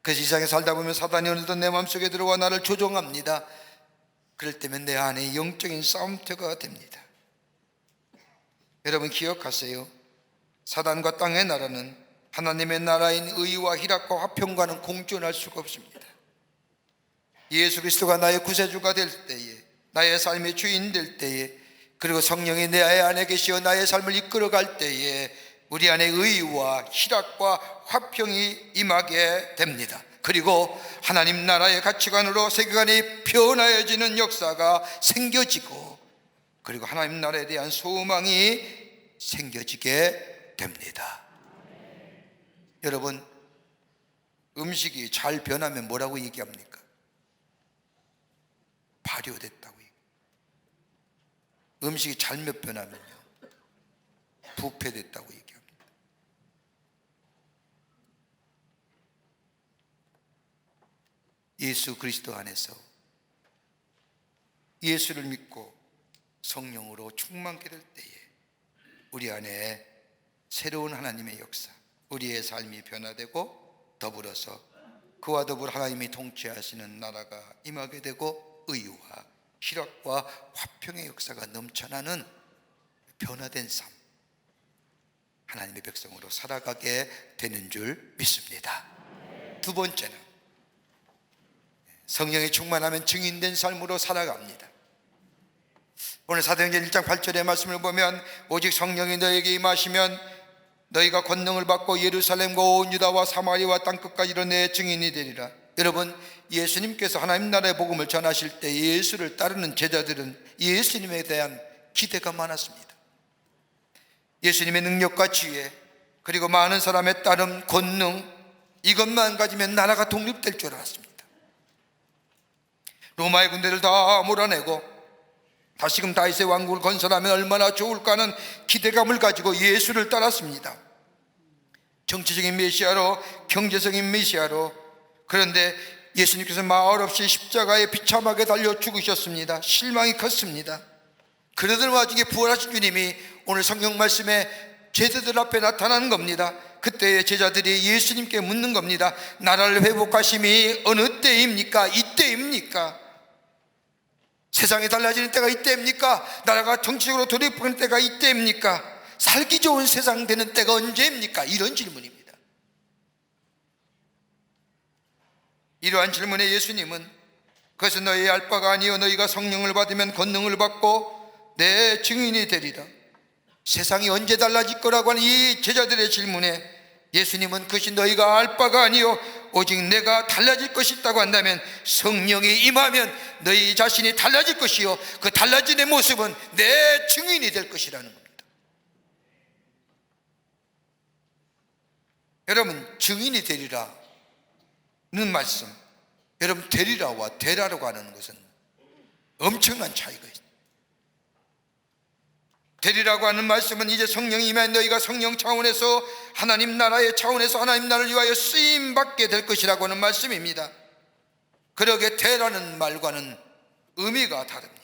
[SPEAKER 2] 그 세상에 살다 보면 사단이 어느덧 내 마음속에 들어와 나를 조종합니다. 그럴 때면 내 안에 영적인 싸움터가 됩니다. 여러분 기억하세요. 사단과 땅의 나라는 하나님의 나라인 의와 희락과 화평과는 공존할 수가 없습니다. 예수 그리스도가 나의 구세주가 될 때에, 나의 삶의 주인 될 때에, 그리고 성령이 내 안에 계시어 나의 삶을 이끌어갈 때에 우리 안에 의와 희락과 화평이 임하게 됩니다. 그리고 하나님 나라의 가치관으로 세계관이 변화해지는 역사가 생겨지고, 그리고 하나님 나라에 대한 소망이 생겨지게 됩니다. 여러분, 음식이 잘 변하면 뭐라고 얘기합니까? 발효됐다고 얘기해요. 음식이 잘못 변하면요, 부패됐다고 얘기합니다. 예수 그리스도 안에서 예수를 믿고 성령으로 충만케 될 때에 우리 안에 새로운 하나님의 역사, 우리의 삶이 변화되고 더불어서 그와 더불어 하나님이 통치하시는 나라가 임하게 되고 의와 희락과 화평의 역사가 넘쳐나는 변화된 삶, 하나님의 백성으로 살아가게 되는 줄 믿습니다. 두 번째는 성령이 충만하면 증인된 삶으로 살아갑니다. 오늘 사도행전 1장 8절의 말씀을 보면 오직 성령이 너에게 임하시면 너희가 권능을 받고 예루살렘과 온 유다와 사마리아와 땅끝까지로 내 증인이 되리라. 여러분, 예수님께서 하나님 나라의 복음을 전하실 때 예수를 따르는 제자들은 예수님에 대한 기대가 많았습니다. 예수님의 능력과 지혜, 그리고 많은 사람의 따름, 권능, 이것만 가지면 나라가 독립될 줄 알았습니다. 로마의 군대를 다 몰아내고 다시금 다윗의 왕국을 건설하면 얼마나 좋을까 하는 기대감을 가지고 예수를 따랐습니다. 정치적인 메시아로, 경제적인 메시아로. 그런데 예수님께서 말없이 십자가에 비참하게 달려 죽으셨습니다. 실망이 컸습니다. 그러던 와중에 부활하신 주님이 오늘 성경 말씀에 제자들 앞에 나타나는 겁니다. 그때 제자들이 예수님께 묻는 겁니다. 나라를 회복하심이 어느 때입니까? 이때입니까? 세상이 달라지는 때가 이때입니까? 나라가 정치적으로 돌입하는 때가 이때입니까? 살기 좋은 세상 되는 때가 언제입니까? 이런 질문입니다. 이러한 질문에 예수님은 그것은 너희의 알 바가 아니요 너희가 성령을 받으면 권능을 받고 내 증인이 되리라. 세상이 언제 달라질 거라고 하는 이 제자들의 질문에 예수님은 그것이 너희가 알 바가 아니요 오직 내가 달라질 것이 있다고 한다면 성령이 임하면 너희 자신이 달라질 것이요 그 달라진 내 모습은 내 증인이 될 것이라는 겁니다. 여러분, 증인이 되리라는 말씀, 여러분, 되리라와 되라라고 하는 것은 엄청난 차이가 있습니다. 되리라고 하는 말씀은 이제 성령이 임하여 너희가 성령 차원에서 하나님 나라의 차원에서 하나님 나라를 위하여 쓰임받게 될 것이라고 하는 말씀입니다. 그러게 되라는 말과는 의미가 다릅니다.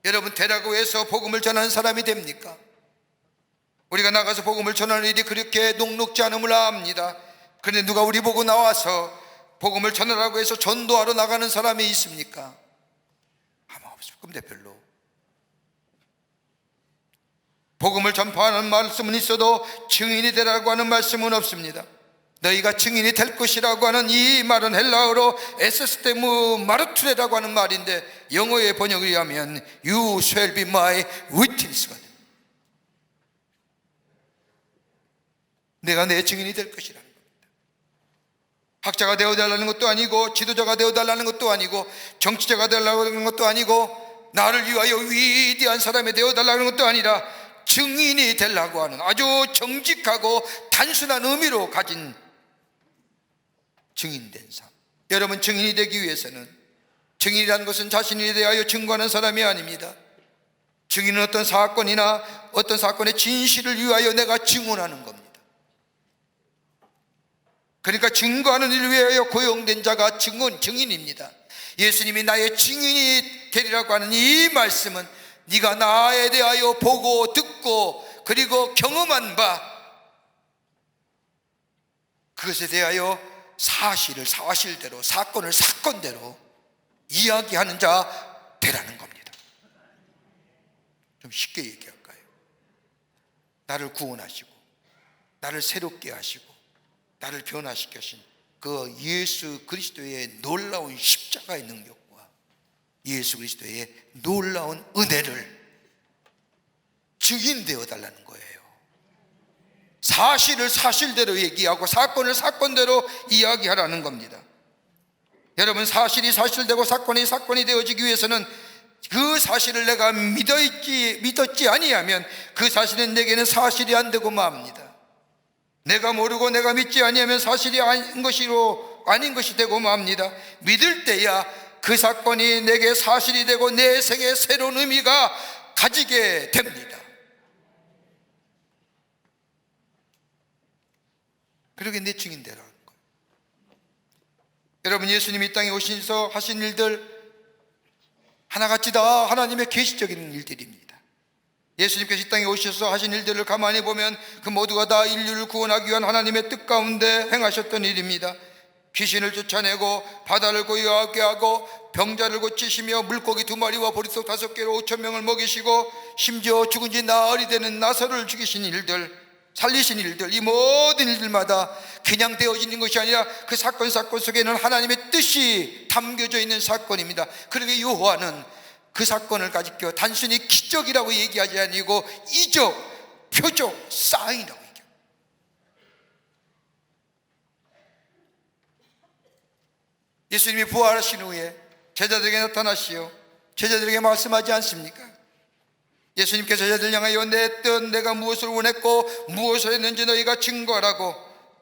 [SPEAKER 2] 여러분, 되라고 해서 복음을 전하는 사람이 됩니까? 우리가 나가서 복음을 전하는 일이 그렇게 녹록지 않음을 압니다. 그런데 누가 우리 보고 나와서 복음을 전하라고 해서 전도하러 나가는 사람이 있습니까? 아마 없을 겁니다. 별로. 복음을 전파하는 말씀은 있어도 증인이 되라고 하는 말씀은 없습니다. 너희가 증인이 될 것이라고 하는 이 말은 헬라어로 에스스테무 마르투레라고 하는 말인데 영어의 번역을 의하면 You shall be my witness가 됩니다. 내가 내 증인이 될 것이라는 겁니다. 학자가 되어달라는 것도 아니고 지도자가 되어달라는 것도 아니고 정치자가 되어달라는 것도 아니고 나를 위하여 위대한 사람이 되어달라는 것도 아니라 증인이 되려고 하는 아주 정직하고 단순한 의미로 가진 증인된 삶. 여러분, 증인이 되기 위해서는 증인이라는 것은 자신이 대하여 증거하는 사람이 아닙니다. 증인은 어떤 사건이나 어떤 사건의 진실을 위하여 내가 증언하는 겁니다. 그러니까 증거하는 일을 위하여 고용된 자가 증인입니다. 예수님이 나의 증인이 되리라고 하는 이 말씀은 네가 나에 대하여 보고 듣고 그리고 경험한 바 그것에 대하여 사실을 사실대로 사건을 사건대로 이야기하는 자 되라는 겁니다. 좀 쉽게 얘기할까요? 나를 구원하시고 나를 새롭게 하시고 나를 변화시키신 그 예수 그리스도의 놀라운 십자가의 능력과 예수 그리스도의 놀라운 은혜를 증인되어 달라는 거예요. 사실을 사실대로 얘기하고 사건을 사건대로 이야기하라는 겁니다. 여러분, 사실이 사실되고 사건이 사건이 되어지기 위해서는 그 사실을 내가 믿었지 아니하면 그 사실은 내게는 사실이 안 되고 맙니다. 내가 모르고 내가 믿지 아니하면 사실이 아닌 것이 되고 맙니다. 믿을 때야 그 사건이 내게 사실이 되고 내 생에 새로운 의미가 가지게 됩니다. 그러게 내 증인되라는 거예요. 여러분, 예수님이 이 땅에 오셔서 하신 일들 하나같이 다 하나님의 계시적인 일들입니다. 예수님께서 이 땅에 오셔서 하신 일들을 가만히 보면 그 모두가 다 인류를 구원하기 위한 하나님의 뜻 가운데 행하셨던 일입니다. 귀신을 쫓아내고 바다를 고요하게 하고 병자를 고치시며 물고기 2마리와 보리떡 5개로 5,000명을 먹이시고 심지어 죽은 지 나흘이 되는 나사로를 죽이신 일들, 살리신 일들, 이 모든 일들마다 그냥 되어지는 것이 아니라 그 사건 속에는 하나님의 뜻이 담겨져 있는 사건입니다. 그러게 요한은 그 사건을 가지고 단순히 기적이라고 얘기하지 아니고 이적, 표적, 사인이라고 얘기합니다. 예수님이 부활하신 후에 제자들에게 나타나시어 제자들에게 말씀하지 않습니까? 예수님께서 제자들 향하여 내 뜻 내가 무엇을 원했고 무엇을 했는지 너희가 증거하라고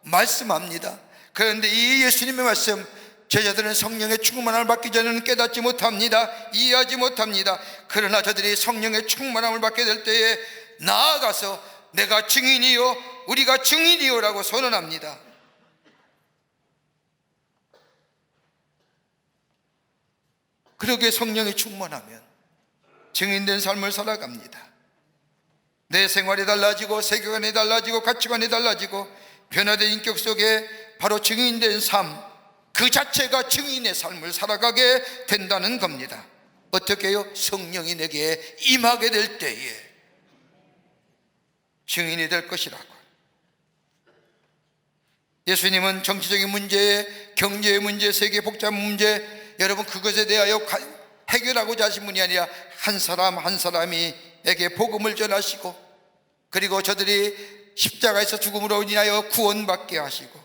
[SPEAKER 2] 말씀합니다. 그런데 이 예수님의 말씀 제자들은 성령의 충만함을 받기 전에는 깨닫지 못합니다. 이해하지 못합니다. 그러나 저들이 성령의 충만함을 받게 될 때에 나아가서 내가 증인이요 우리가 증인이요 라고 선언합니다. 그러게 성령이 충만하면 증인된 삶을 살아갑니다. 내 생활이 달라지고 세계관이 달라지고 가치관이 달라지고 변화된 인격 속에 바로 증인된 삶 그 자체가 증인의 삶을 살아가게 된다는 겁니다. 어떻게 해요? 성령이 내게 임하게 될 때에 증인이 될 것이라고. 예수님은 정치적인 문제, 경제의 문제, 세계 복잡한 문제 여러분 그것에 대하여 해결하고자 하신 분이 아니라 한 사람 한 사람에게 복음을 전하시고 그리고 저들이 십자가에서 죽음으로 인하여 구원받게 하시고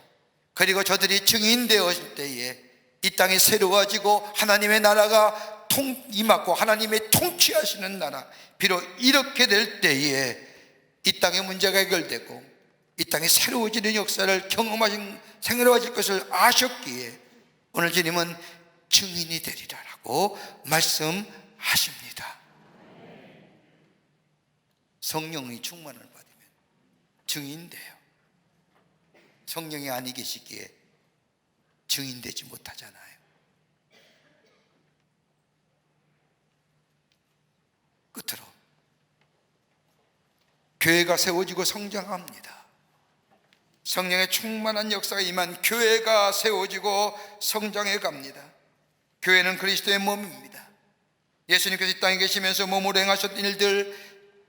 [SPEAKER 2] 그리고 저들이 증인되었을 때에 이 땅이 새로워지고 하나님의 나라가 임하고 하나님의 통치하시는 나라 비록 이렇게 될 때에 이 땅의 문제가 해결되고 이 땅이 새로워지는 역사를 새로워질 것을 아셨기에 오늘 주님은 증인이 되리라라고 하라고 말씀하십니다. 성령의 충만을 받으면 증인돼요. 성령이 아니 계시기에 증인되지 못하잖아요. 끝으로 교회가 세워지고 성장합니다. 성령의 충만한 역사가 임한 교회가 세워지고 성장해 갑니다. 교회는 그리스도의 몸입니다. 예수님께서 이 땅에 계시면서 몸으로 행하셨던 일들,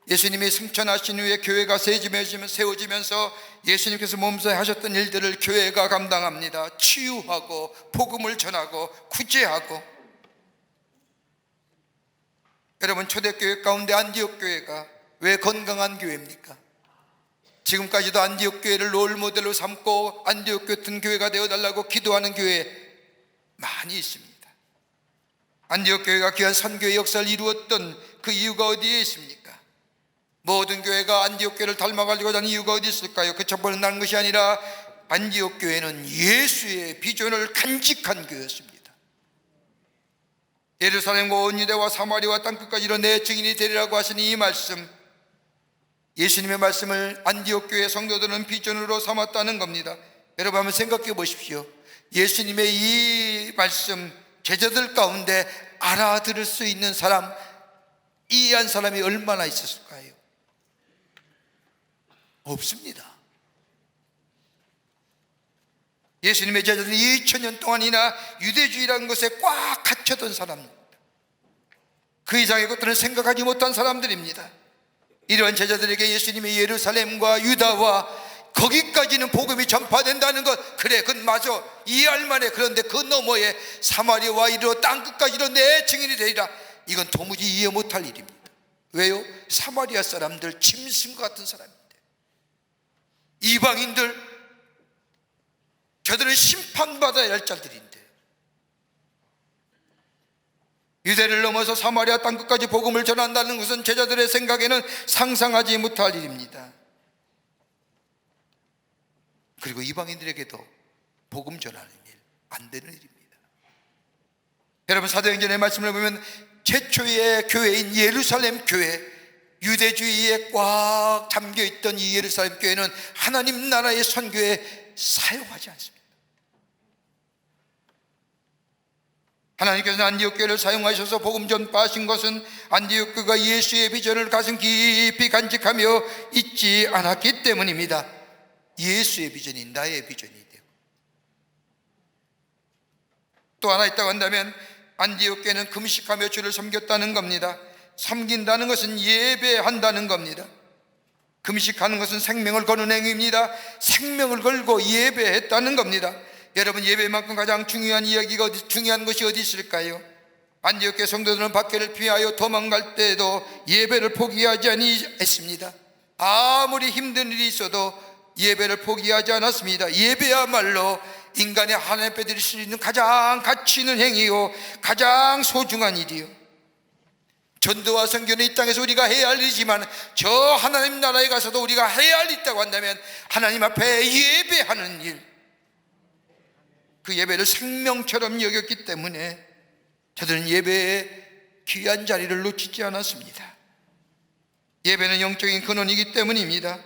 [SPEAKER 2] 예수님이 승천하신 후에 교회가 세워지면서 예수님께서 몸소 하셨던 일들을 교회가 감당합니다. 치유하고 복음을 전하고 구제하고. 여러분, 초대교회 가운데 안디옥 교회가 왜 건강한 교회입니까? 지금까지도 안디옥 교회를 롤모델로 삼고 안디옥 같은 교회가 되어달라고 기도하는 교회 많이 있습니다. 안디옥 교회가 귀한 선교의 역사를 이루었던 그 이유가 어디에 있습니까? 모든 교회가 안디옥 교회를 닮아가려고 하는 이유가 어디 있을까요? 그 첫 번째 나는 것이 아니라 안디옥 교회는 예수의 비전을 간직한 교회였습니다. 예루살렘과 온 유대와 사마리아와 땅끝까지 이런 내 증인이 되리라고 하신 이 말씀, 예수님의 말씀을 안디옥 교회 성도들은 비전으로 삼았다는 겁니다. 여러분 한번 생각해 보십시오. 예수님의 이 말씀, 제자들 가운데 알아들을 수 있는 사람, 이해한 사람이 얼마나 있었을까요? 없습니다. 예수님의 제자들은 2000년 동안이나 유대주의라는 것에 꽉 갇혀던 사람입니다. 그 이상의 것들은 생각하지 못한 사람들입니다. 이러한 제자들에게 예수님의 예루살렘과 유다와 거기까지는 복음이 전파된다는 것, 그래 그건 맞아, 이해할 만해. 그런데 그 너머에 사마리아와 이르러 땅끝까지로 내 증인이 되리라, 이건 도무지 이해 못할 일입니다. 왜요? 사마리아 사람들 짐승과 같은 사람인데, 이방인들, 저들은 심판받아야 할 자들인데, 유대를 넘어서 사마리아 땅끝까지 복음을 전한다는 것은 제자들의 생각에는 상상하지 못할 일입니다. 그리고 이방인들에게도 복음 전하는 일, 안 되는 일입니다. 여러분, 사도행전의 말씀을 보면 최초의 교회인 예루살렘 교회, 유대주의에 꽉 잠겨있던 이 예루살렘 교회는 하나님 나라의 선교에 사용하지 않습니다. 하나님께서는 안디옥 교회를 사용하셔서 복음 전파하신 것은 안디옥 교회가 예수의 비전을 가슴 깊이 간직하며 잊지 않았기 때문입니다. 예수의 비전이 나의 비전이 되고, 또 하나 있다고 한다면 안디옥 교회는 금식하며 주를 섬겼다는 겁니다. 섬긴다는 것은 예배한다는 겁니다. 금식하는 것은 생명을 거는 행위입니다. 생명을 걸고 예배했다는 겁니다. 여러분, 예배만큼 가장 중요한 중요한 것이 어디 있을까요? 안디옥 교회 성도들은 박해를 피하여 도망갈 때에도 예배를 포기하지 아니했습니다. 아무리 힘든 일이 있어도 예배를 포기하지 않았습니다. 예배야말로 인간의 하나님 앞에 드릴 수 있는 가장 가치 있는 행위요, 가장 소중한 일이요. 전도와 선교는 이 땅에서 우리가 해야 할 일이지만 저 하나님 나라에 가서도 우리가 해야 할 일이 있다고 한다면 하나님 앞에 예배하는 일, 그 예배를 생명처럼 여겼기 때문에 저들은 예배의 귀한 자리를 놓치지 않았습니다. 예배는 영적인 근원이기 때문입니다.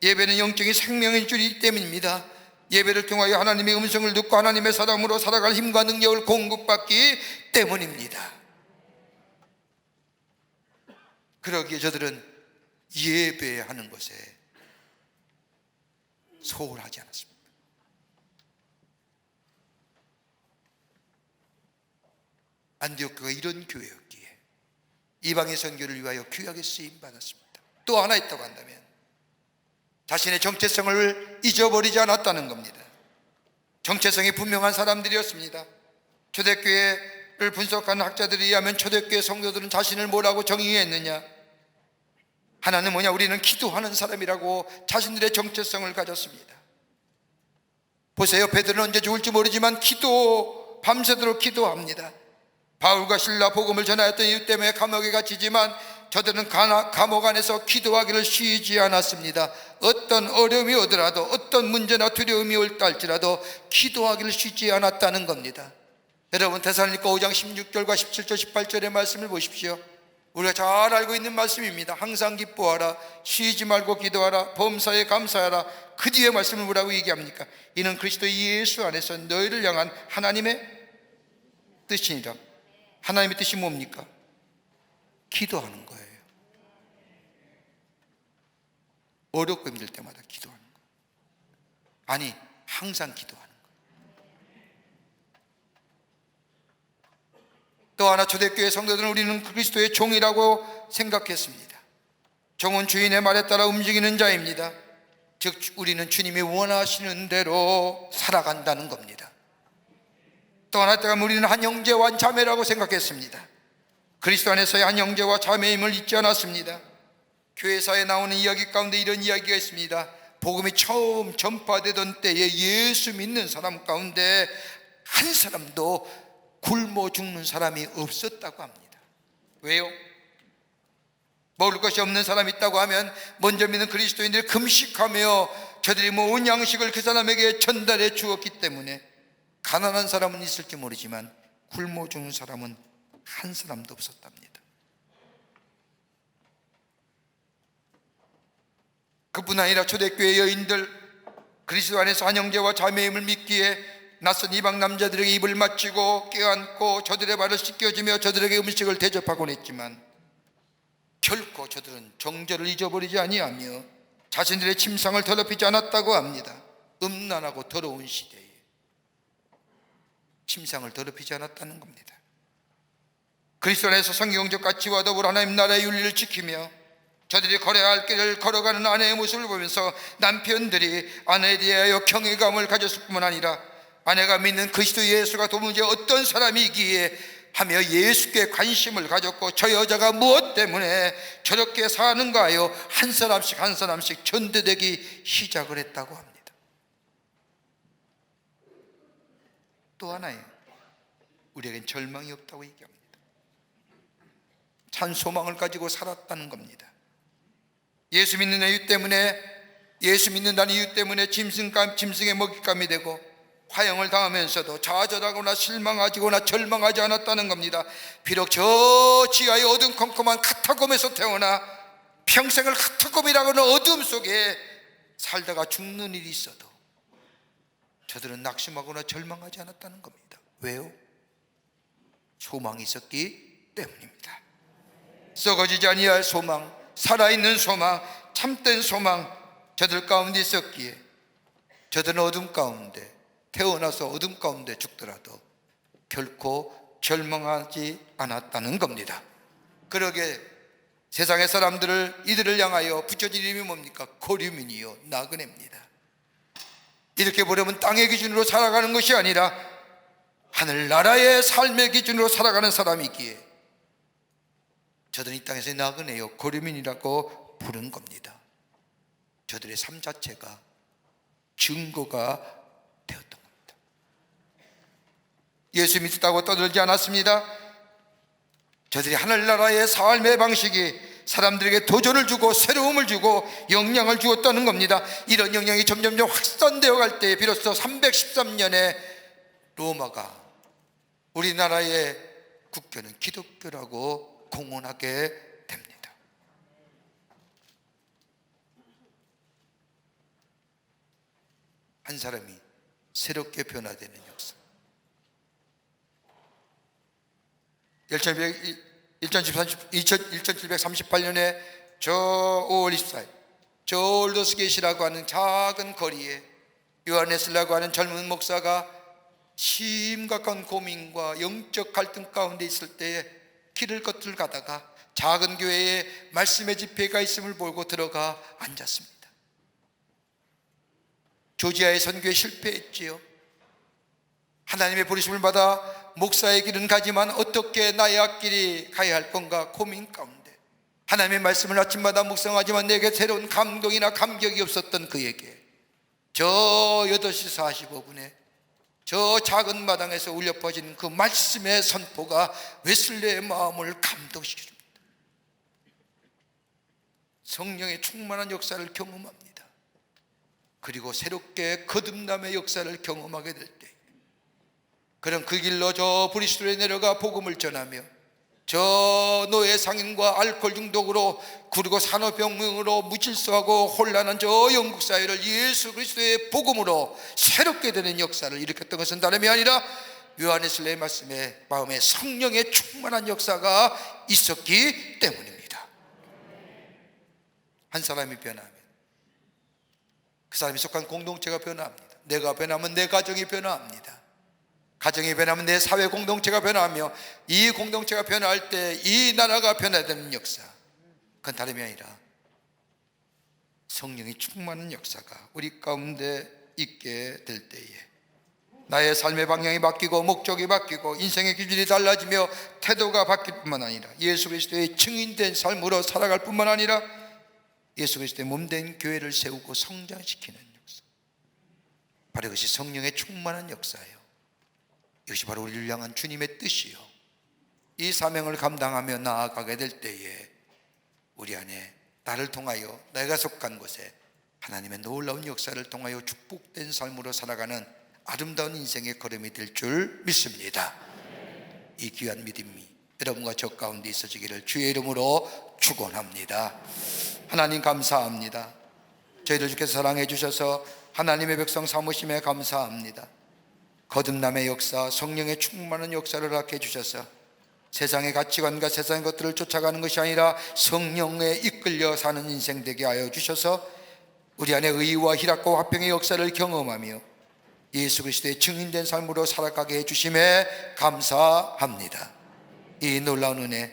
[SPEAKER 2] 예배는 영적인 생명인 줄이기 때문입니다. 예배를 통하여 하나님의 음성을 듣고 하나님의 사람으로 살아갈 힘과 능력을 공급받기 때문입니다. 그러기에 저들은 예배하는 것에 소홀하지 않았습니다. 안디옥 교회가 이런 교회였기에 이방의 선교를 위하여 귀하게 쓰임받았습니다. 또 하나 있다고 한다면 자신의 정체성을 잊어버리지 않았다는 겁니다. 정체성이 분명한 사람들이었습니다. 초대교회를 분석하는 학자들에 의하면 초대교회 성도들은 자신을 뭐라고 정의했느냐? 하나는 뭐냐? 우리는 기도하는 사람이라고 자신들의 정체성을 가졌습니다. 보세요, 베드로는 언제 죽을지 모르지만 밤새도록 기도합니다. 바울과 실라 복음을 전하였던 이유 때문에 감옥에 갇히지만 저들은 감옥 안에서 기도하기를 쉬지 않았습니다. 어떤 어려움이 오더라도, 어떤 문제나 두려움이 올까 할지라도 기도하기를 쉬지 않았다는 겁니다. 여러분 데살로니가 5장 16절과 17절 18절의 말씀을 보십시오. 우리가 잘 알고 있는 말씀입니다. 항상 기뻐하라, 쉬지 말고 기도하라, 범사에 감사하라. 그 뒤에 말씀을 뭐라고 얘기합니까? 이는 그리스도 예수 안에서 너희를 향한 하나님의 뜻이니라. 하나님의 뜻이 뭡니까? 기도하는 거예요. 어렵고 힘들 때마다 기도하는 거예요. 아니, 항상 기도하는 거예요. 또 하나, 초대교회 성도들은 우리는 그리스도의 종이라고 생각했습니다. 종은 주인의 말에 따라 움직이는 자입니다. 즉 우리는 주님이 원하시는 대로 살아간다는 겁니다. 또 하나 때가 우리는 한 형제와 한 자매라고 생각했습니다. 그리스도 안에서의 한 형제와 자매임을 잊지 않았습니다. 교회사에 나오는 이야기 가운데 이런 이야기가 있습니다. 복음이 처음 전파되던 때에 예수 믿는 사람 가운데 한 사람도 굶어 죽는 사람이 없었다고 합니다. 왜요? 먹을 것이 없는 사람이 있다고 하면 먼저 믿는 그리스도인들이 금식하며 저들이 모은 양식을 그 사람에게 전달해 주었기 때문에 가난한 사람은 있을지 모르지만 굶어 죽는 사람은 한 사람도 없었답니다. 그뿐 아니라 초대교회 여인들, 그리스도 안에서 한 형제와 자매임을 믿기에 낯선 이방 남자들에게 입을 맞추고 껴안고 저들의 발을 씻겨주며 저들에게 음식을 대접하곤 했지만 결코 저들은 정절을 잊어버리지 아니하며 자신들의 침상을 더럽히지 않았다고 합니다. 음란하고 더러운 시대에 침상을 더럽히지 않았다는 겁니다. 그리스도 안에서 성경적 가치와 더불어 하나님 나라의 윤리를 지키며 저들이 걸어야 할 길을 걸어가는 아내의 모습을 보면서 남편들이 아내에 대하여 경외감을 가졌을 뿐만 아니라 아내가 믿는 그리스도 예수가 도무지 어떤 사람이기에 하며 예수께 관심을 가졌고 저 여자가 무엇 때문에 저렇게 사는가 하여 한 사람씩 한 사람씩 전도되기 시작을 했다고 합니다. 또 하나예요. 우리에겐 절망이 없다고 얘기합니다. 찬 소망을 가지고 살았다는 겁니다. 예수 믿는 이유 때문에, 예수 믿는다는 이유 때문에 짐승의 먹잇감이 되고 화형을 당하면서도 좌절하거나 실망하거나 절망하지 않았다는 겁니다. 비록 저 지하의 어둠컴컴한 카타콤에서 태어나 평생을 카타콤이라고 하는 어둠 속에 살다가 죽는 일이 있어도 저들은 낙심하거나 절망하지 않았다는 겁니다. 왜요? 소망이 있었기 때문입니다. 썩어지지 아니할 소망, 살아있는 소망, 참된 소망, 저들 가운데 있었기에 저들은 어둠 가운데, 태어나서 어둠 가운데 죽더라도 결코 절망하지 않았다는 겁니다. 그러게 세상의 사람들을, 이들을 향하여 붙여진 이름이 뭡니까? 고류민이요 나그네입니다. 이렇게 보려면 땅의 기준으로 살아가는 것이 아니라 하늘나라의 삶의 기준으로 살아가는 사람이기에 저들은 이 땅에서 나그네요, 고류민이라고 부른 겁니다. 저들의 삶 자체가 증거가 되었던 겁니다. 예수 믿었다고 떠들지 않았습니다. 저들이 하늘나라의 삶의 방식이 사람들에게 도전을 주고 새로움을 주고 영향을 주었다는 겁니다. 이런 영향이 점점점 확산되어 갈 때 비로소 313년에 로마가 우리나라의 국교는 기독교라고 공언하게 됩니다. 한 사람이 새롭게 변화되는 역사. 1738년에 저 5월 24일 저 올더스게이시라고 하는 작은 거리에 요하네스라고 하는 젊은 목사가 심각한 고민과 영적 갈등 가운데 있을 때에 길을 걷을 가다가 작은 교회에 말씀의 집회가 있음을 보고 들어가 앉았습니다. 조지아의 선교에 실패했지요. 하나님의 부르심을 받아 목사의 길은 가지만 어떻게 나의 앞길이 가야 할 건가 고민 가운데 하나님의 말씀을 아침마다 묵상하지만 내게 새로운 감동이나 감격이 없었던 그에게 저 8시 45분에 저 작은 마당에서 울려 퍼진 그 말씀의 선포가 웨슬리의 마음을 감동시켜줍니다. 성령의 충만한 역사를 경험합니다. 그리고 새롭게 거듭남의 역사를 경험하게 될 때 그런 그 길로 저 브리스톨에 내려가 복음을 전하며 저 노예 상인과 알코올 중독으로 그리고 산업혁명으로 무질서하고 혼란한 저 영국 사회를 예수 그리스도의 복음으로 새롭게 되는 역사를 일으켰던 것은 다름이 아니라 요한에슬레의 말씀에 마음에 성령의 충만한 역사가 있었기 때문입니다. 한 사람이 변하면 그 사람이 속한 공동체가 변합니다. 내가 변하면 내 가정이 변합니다. 가정이 변하면 내 사회 공동체가 변하며 이 공동체가 변할 때 이 나라가 변해야 되는 역사, 그건 다름이 아니라 성령이 충만한 역사가 우리 가운데 있게 될 때에 나의 삶의 방향이 바뀌고 목적이 바뀌고 인생의 기준이 달라지며 태도가 바뀔 뿐만 아니라 예수 그리스도의 증인된 삶으로 살아갈 뿐만 아니라 예수 그리스도의 몸된 교회를 세우고 성장시키는 역사, 바로 이것이 성령의 충만한 역사예요. 이것이 바로 우리를 향한 주님의 뜻이요, 이 사명을 감당하며 나아가게 될 때에 우리 안에 나를 통하여 내가 속한 곳에 하나님의 놀라운 역사를 통하여 축복된 삶으로 살아가는 아름다운 인생의 걸음이 될 줄 믿습니다. 이 귀한 믿음이 여러분과 저 가운데 있어지기를 주의 이름으로 축원합니다. 하나님 감사합니다. 저희들 주께서 사랑해 주셔서 하나님의 백성 삼으심에 감사합니다. 거듭남의 역사, 성령의 충만한 역사를 허락해 주셔서 세상의 가치관과 세상의 것들을 쫓아가는 것이 아니라 성령에 이끌려 사는 인생 되게 하여 주셔서 우리 안에 의와 희락과 화평의 역사를 경험하며 예수 그리스도의 증인된 삶으로 살아가게 해주심에 감사합니다. 이 놀라운 은혜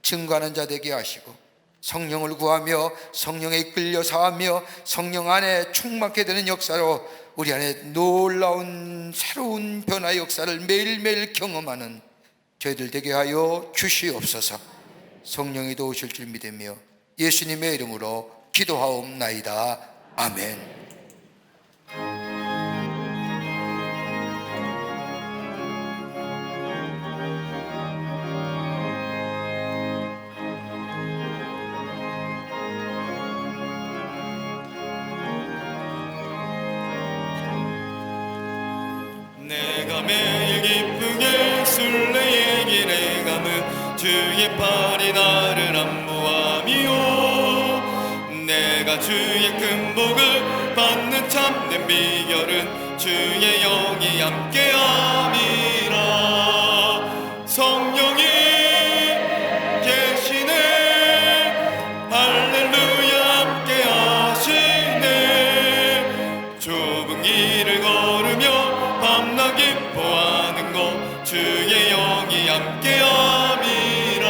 [SPEAKER 2] 증거하는 자 되게 하시고 성령을 구하며 성령에 이끌려 사하며 성령 안에 충만하게 되는 역사로 우리 안에 놀라운 새로운 변화의 역사를 매일매일 경험하는 저희들 되게 하여 주시옵소서. 성령이 도우실 줄 믿으며 예수님의 이름으로 기도하옵나이다. 아멘.
[SPEAKER 1] 내가 매일 기쁘게 순례의 길에 감은 주의 팔이 나를 안보함이요, 내가 주의 큰 복을 받는 참된 비결은 주의 영이 함께함이라. 성령이 계시네, 할렐루야 함께하시네. 좁은 길을 걸으며 밤낮 기뻐하는 것 주의 영이 함께함이라.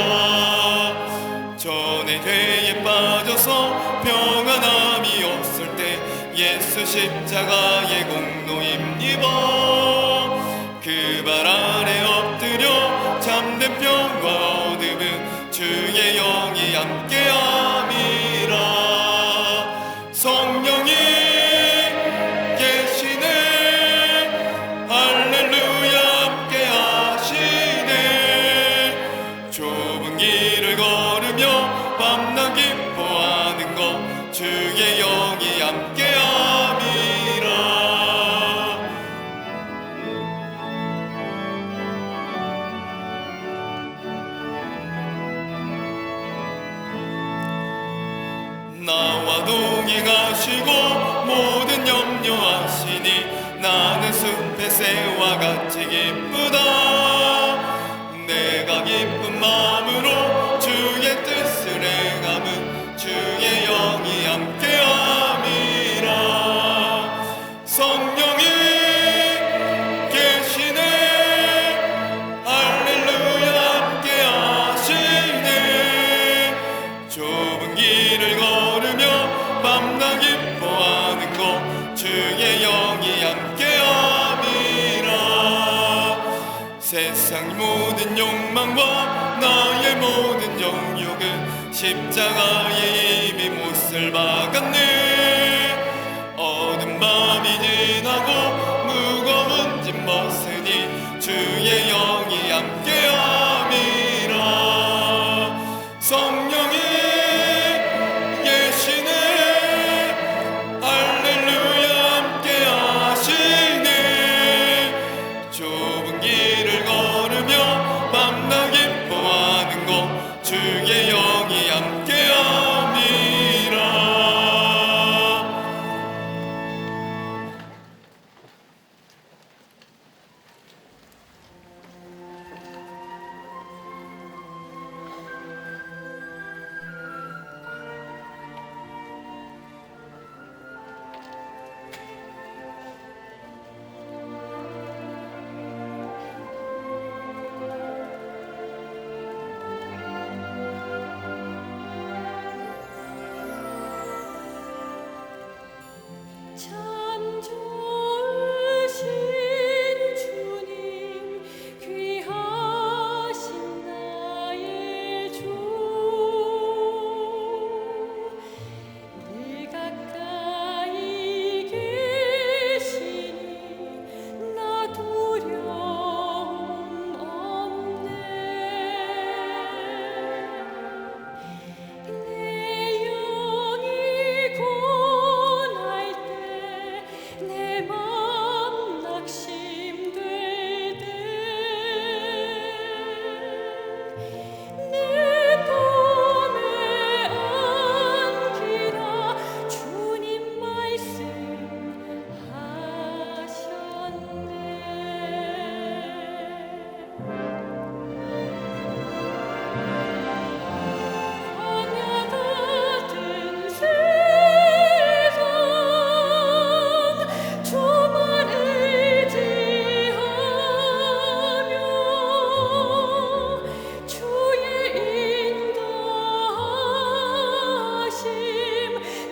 [SPEAKER 1] 전에 죄에 빠져서 평안함이 없을 때 예수 십자가의 공로임 입어 그 발 아래 엎드려 참된 평화 얻음은 주의 영이 함께함이라. 성령이 밤낮 기뻐하는 것 주의 영이 함께함이라. 나와 동행하시고 모든 염려하시니 나는 숲의 새와 같이 기쁘다. 내가 기쁜 마음으로 주의 뜻을 행함은 주의 영이 함께함이라. 성령이 계시네, 할렐루야 함께하시네. 좁은 길을 걸으며 밤낮 기뻐하는 것 주의 영이 함께함이라. 세상 모든 욕망과 나의 모든 정욕은 십자가에 이미 못을 박았네. 어두운 밤이 지나고 무거운 짐 벗으니 주의 영이 함께함이라. 성령이 계시네, 할렐루야 함께하시네. 좁은 길 그의 영이 함께함이라.
[SPEAKER 4] 참 좋으신 주님, 귀하신 나의 주, 늘 가까이 계시니 나 두려움 없네. 내 영이 고날 때, 내 맘 낙심될 때, 내 품에 안기라 주님 말씀하셨네. 광야 같은 세상, 주만 의지하며 주의 인도하심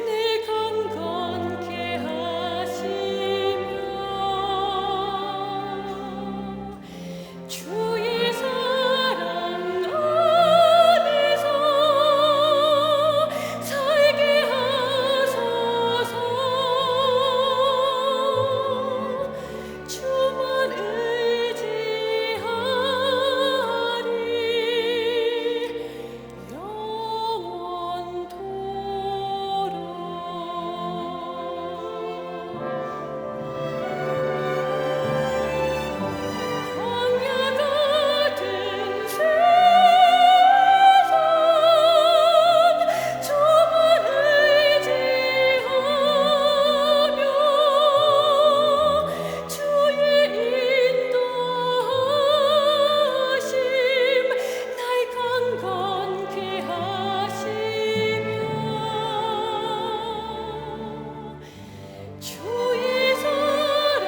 [SPEAKER 4] 늘 강건케 하시며 주의 사랑 안에서 살게 하소서. 주만 의지하리 영원토록. 광야 같은 세상, 주만 의지하며 주의 인도하심 날 강건케 하시며 주의 사랑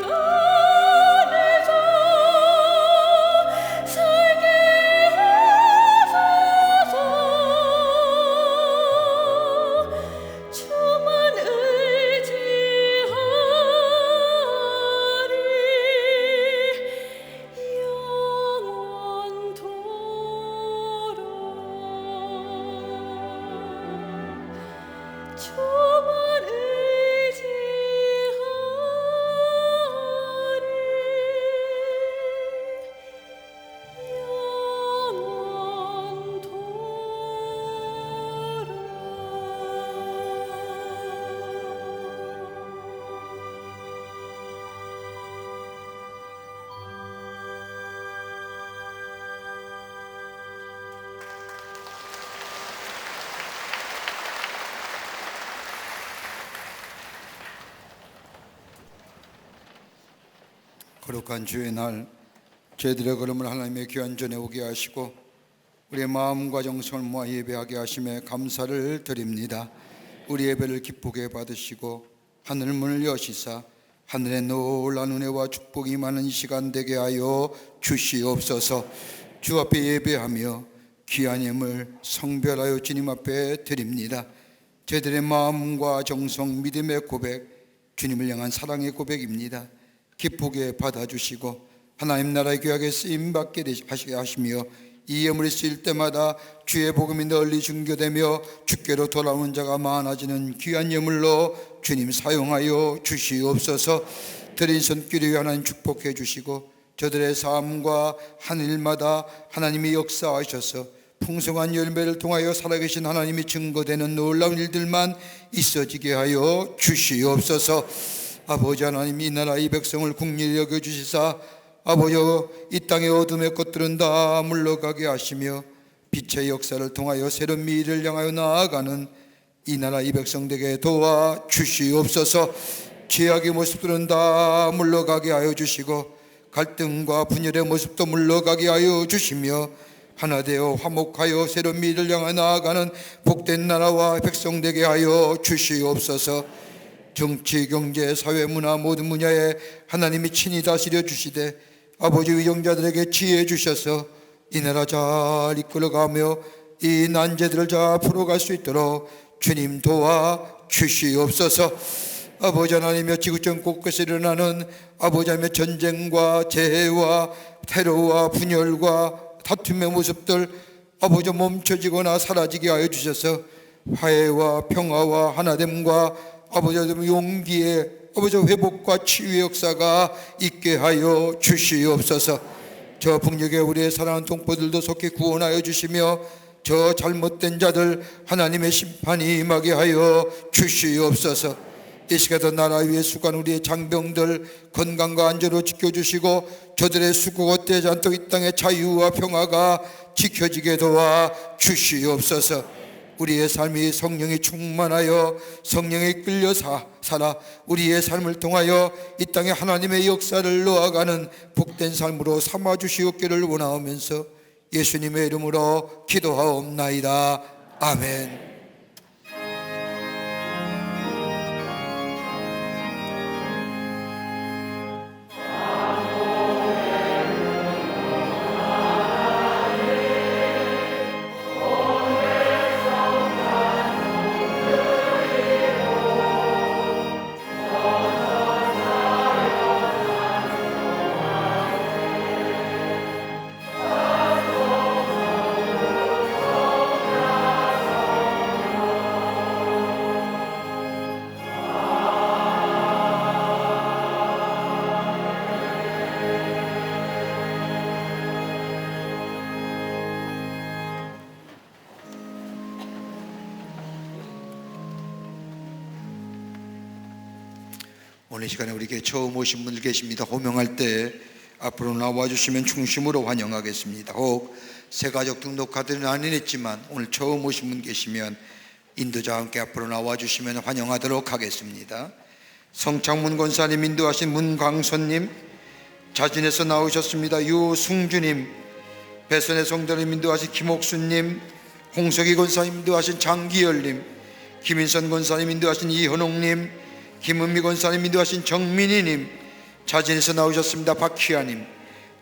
[SPEAKER 4] 안에서 살게 하소서. 주만 의지하리 영원토록. 주만
[SPEAKER 2] 거룩한 주의 날, 저희들의 걸음을 하나님의 귀한 전에 오게 하시고 우리의 마음과 정성을 모아 예배하게 하심에 감사를 드립니다. 우리 예배를 기쁘게 받으시고 하늘 문을 여시사 하늘의 놀라운 은혜와 축복이 많은 시간 되게 하여 주시옵소서. 주 앞에 예배하며 귀한 예물 성별하여 주님 앞에 드립니다. 저희들의 마음과 정성, 믿음의 고백, 주님을 향한 사랑의 고백입니다. 기쁘게 받아주시고 하나님 나라의 귀하게 쓰임받게 하시게 하시며 이 예물이 쓰일 때마다 주의 복음이 널리 증거되며 주께로 돌아오는 자가 많아지는 귀한 예물로 주님 사용하여 주시옵소서. 드린 손길을 하나님 축복해 주시고 저들의 삶과 하늘마다 하나님이 역사하셔서 풍성한 열매를 통하여 살아계신 하나님이 증거되는 놀라운 일들만 있어지게 하여 주시옵소서. 아버지 하나님, 이 나라 이 백성을 긍휼히 여겨주시사 아버지 이 땅의 어둠의 것들은 다 물러가게 하시며 빛의 역사를 통하여 새로운 미래를 향하여 나아가는 이 나라 이 백성 되게 도와 주시옵소서. 죄악의 모습들은 다 물러가게 하여 주시고 갈등과 분열의 모습도 물러가게 하여 주시며 하나 되어 화목하여 새로운 미래를 향해 나아가는 복된 나라와 백성 되게 하여 주시옵소서. 정치, 경제, 사회, 문화 모든 분야에 하나님이 친히 다스려 주시되 아버지 위정자들에게 지혜 주셔서 이 나라 잘 이끌어가며 이 난제들을 잘 풀어갈 수 있도록 주님 도와 주시옵소서. 아버지 하나님의 지구촌 곳곳에 일어나는 아버지 하나님의 전쟁과 재해와 테러와 분열과 다툼의 모습들 아버지 멈춰지거나 사라지게 하여 주셔서 화해와 평화와 하나됨과 아버지 하나님의 용기의 아버지 회복과 치유의 역사가 있게 하여 주시옵소서. 저 북녘에 우리의 사랑하는 동포들도 속히 구원하여 주시며 저 잘못된 자들 하나님의 심판이 임하게 하여 주시옵소서. 이 시간도 나라 위에 수고한 우리의 장병들 건강과 안전으로 지켜주시고 저들의 수고가 떼지 않도록 이 땅의 자유와 평화가 지켜지게 도와 주시옵소서. 우리의 삶이 성령이 충만하여 성령에 끌려 살아 우리의 삶을 통하여 이 땅에 하나님의 역사를 놓아가는 복된 삶으로 삼아주시옵기를 원하오면서 예수님의 이름으로 기도하옵나이다. 아멘. 오늘 시간에 우리에게 처음 오신 분들 계십니다. 호명할 때 앞으로 나와주시면 중심으로 환영하겠습니다. 혹 새가족 등록 카드는 안 했지만 오늘 처음 오신 분 계시면 인도자와 함께 앞으로 나와주시면 환영하도록 하겠습니다. 성창문 권사님 인도하신 문광선님, 자진해서 나오셨습니다. 유승주님, 배선의 성도님 인도하신 김옥수님, 홍석희 권사님 인도하신 장기열님, 김인선 권사님 인도하신 이현옥님, 김은미 권사님 인도하신 정민희님, 자진해서 나오셨습니다. 박희아님,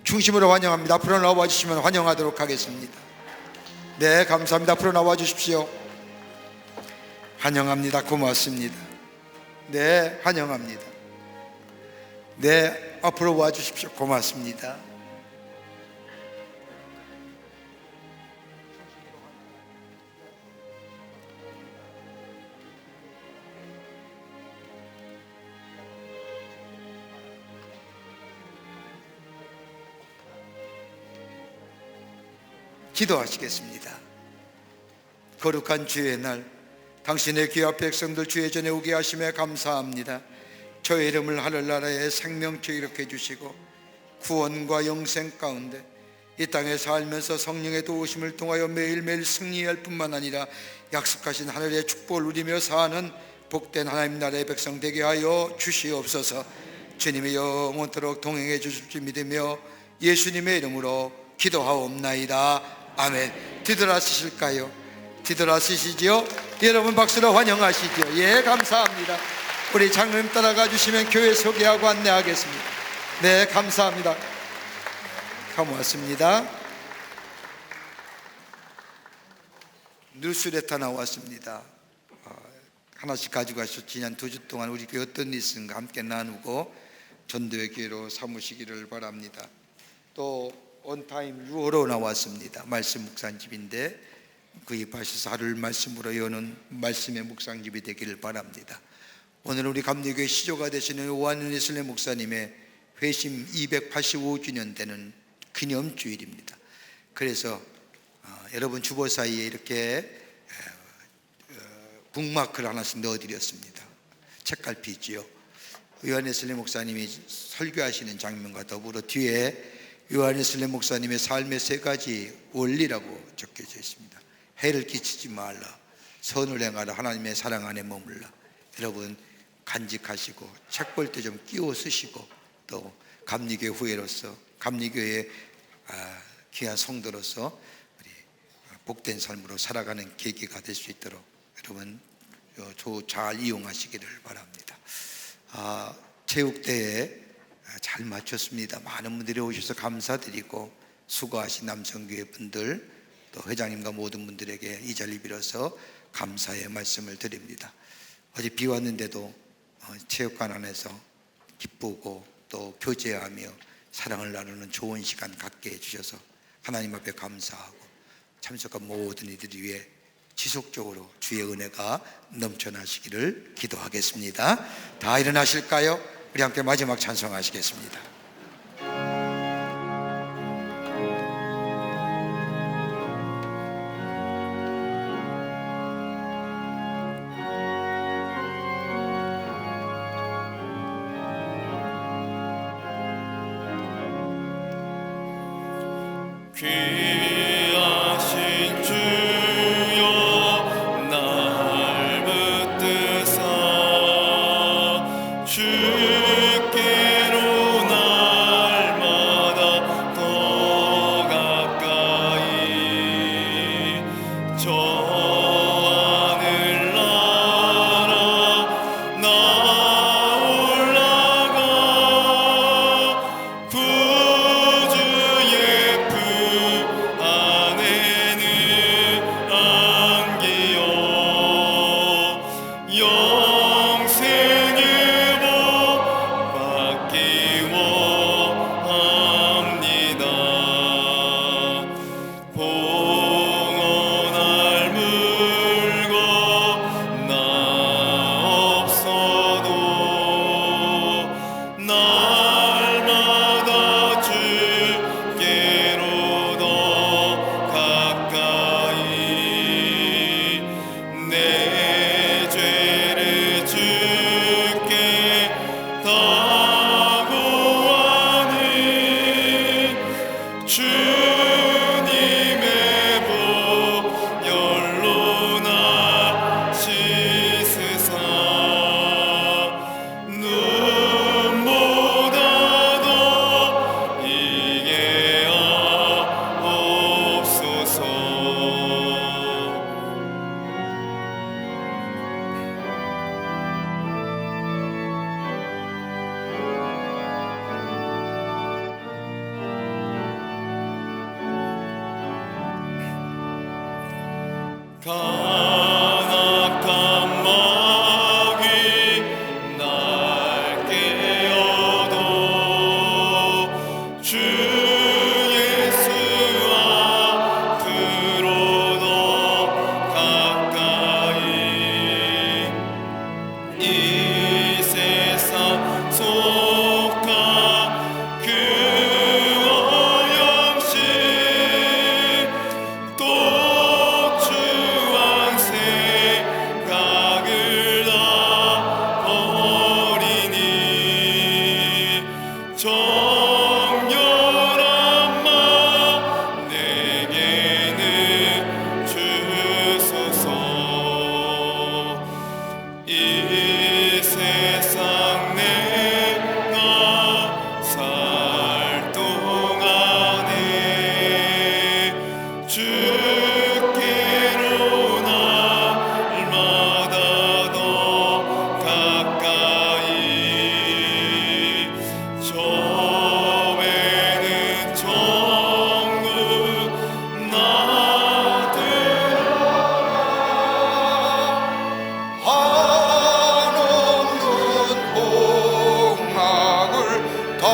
[SPEAKER 2] 중심으로 환영합니다. 앞으로 나와 주시면 환영하도록 하겠습니다. 네, 감사합니다. 앞으로 나와 주십시오. 환영합니다. 고맙습니다. 네, 환영합니다. 네, 앞으로 와 주십시오. 고맙습니다. 기도하시겠습니다. 거룩한 주의 날 당신의 귀한 백성들 주의 전에 오게 하심에 감사합니다. 저의 이름을 하늘나라의 생명체 이렇게 주시고 구원과 영생 가운데 이 땅에 살면서 성령의 도우심을 통하여 매일매일 승리할 뿐만 아니라 약속하신 하늘의 축복을 누리며 사는 복된 하나님 나라의 백성 되게 하여 주시옵소서. 주님이 영원토록 동행해 주실 줄 믿으며 예수님의 이름으로 기도하옵나이다. 아멘. 뒤돌아 쓰실까요? 뒤돌아 쓰시지요? 여러분 박수로 환영하시죠. 예, 감사합니다. 우리 장로님 따라가 주시면 교회 소개하고 안내하겠습니다. 네, 감사합니다. 고맙습니다. 뉴스레터 나왔습니다. 하나씩 가지고 가셔서 지난 2주 동안 우리 교회 어떤 일이 있는가 함께 나누고 전도의 기회로 삼으시기를 바랍니다. 또 온타임 6호로 나왔습니다. 말씀 묵상집인데 구입하셔서 하루를 말씀으로 여는 말씀의 묵상집이 되기를 바랍니다. 오늘 우리 감리교회 시조가 되시는 오한윤 예슬레 목사님의 회심 285주년 되는 기념주일입니다. 그래서 여러분 주보 사이에 이렇게 북마크를 하나씩 넣어드렸습니다. 책갈피지요. 오한윤 예슬레 목사님이 설교하시는 장면과 더불어 뒤에 요한에슬레 목사님의 삶의 세 가지 원리라고 적혀져 있습니다. 해를 끼치지 말라, 선을 행하라, 하나님의 사랑 안에 머물라. 여러분 간직하시고 책 볼 때 좀 끼워 쓰시고, 또 감리교회 후예로서, 감리교회의 귀한 성도로서 우리 복된 삶으로 살아가는 계기가 될 수 있도록 여러분 잘 이용하시기를 바랍니다. 체육대회 잘 마쳤습니다. 많은 분들이 오셔서 감사드리고, 수고하신 남성교회 분들, 또 회장님과 모든 분들에게 이 자리 빌어서 감사의 말씀을 드립니다. 어제 비 왔는데도 체육관 안에서 기쁘고 또 교제하며 사랑을 나누는 좋은 시간 갖게 해주셔서 하나님 앞에 감사하고, 참석한 모든 이들을 위해 지속적으로 주의 은혜가 넘쳐나시기를 기도하겠습니다. 다 일어나실까요? 우리 함께 마지막 찬송하시겠습니다.
[SPEAKER 1] 귀하신 주여 날 붙드사 주께로 날마다 더 가까이 저 하늘나라 나 올라가 구주의 품 안에는 안기요 영생의 복 받기 원합니다. 봉헌할 물건 나 없어도 날마다 주께로 더 가까이 내 죄를 주께 다 고하니 주님의 복 열로 나 씻으사 눈보다 더 이게 하옵소서. 간악한 마귀 날 깨어도 주 예수 앞으로 더 가까이 이 세상 속한 그 어영신 또 주왕 생각을 다 버리니 정결한 맘 내게는 주소서. 이 세상 내가 살 동안에 주께로 날마다 더 가까이 처음에는 천국 나들어라 한없는 복락을 다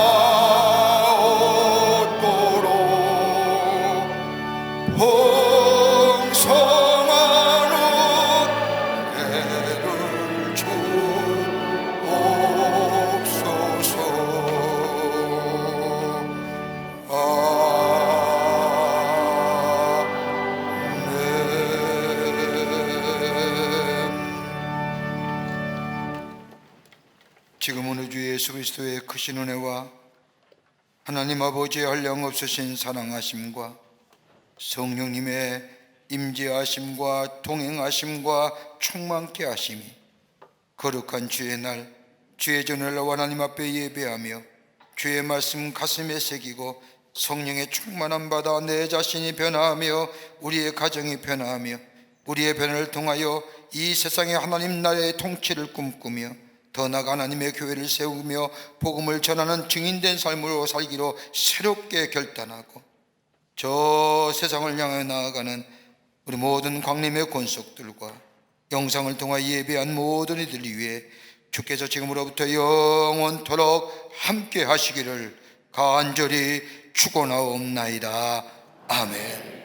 [SPEAKER 1] 얻도록 풍성한 은혜를 주옵소서. 아멘. 지금은 우리 주 예수 그리스도의 크신 은혜와
[SPEAKER 2] 하나님 아버지의 한량없으신 사랑하심과 성령님의 임재하심과 동행하심과 충만케 하심이 거룩한 주의 날, 주의 전을 하나님 앞에 예배하며 주의 말씀 가슴에 새기고 성령의 충만함 받아 내 자신이 변화하며 우리의 가정이 변화하며 우리의 변화를 통하여 이 세상의 하나님 나라의 통치를 꿈꾸며 더 나아가 하나님의 교회를 세우며 복음을 전하는 증인된 삶으로 살기로 새롭게 결단하고 저 세상을 향해 나아가는 우리 모든 광림의 권속들과 영상을 통해 예배한 모든 이들 위해 주께서 지금으로부터 영원토록 함께 하시기를 간절히 축원하옵나이다. 아멘.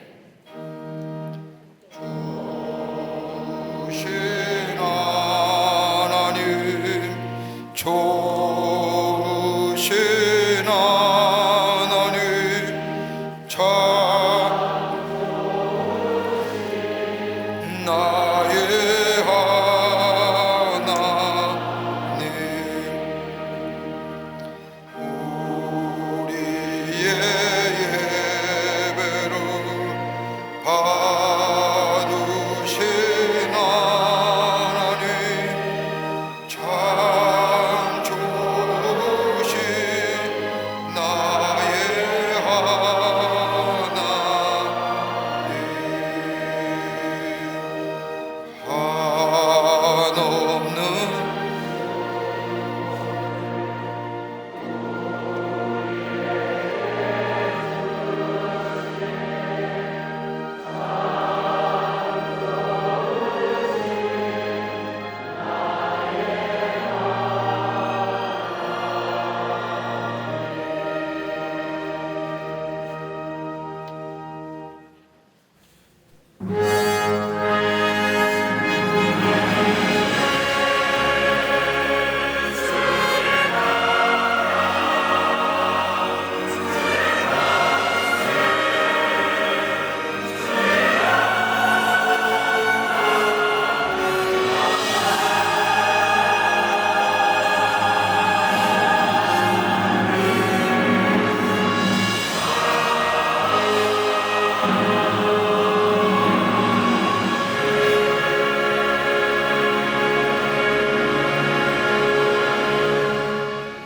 [SPEAKER 2] 주신 하나님, 좋으신 하나님, 참 나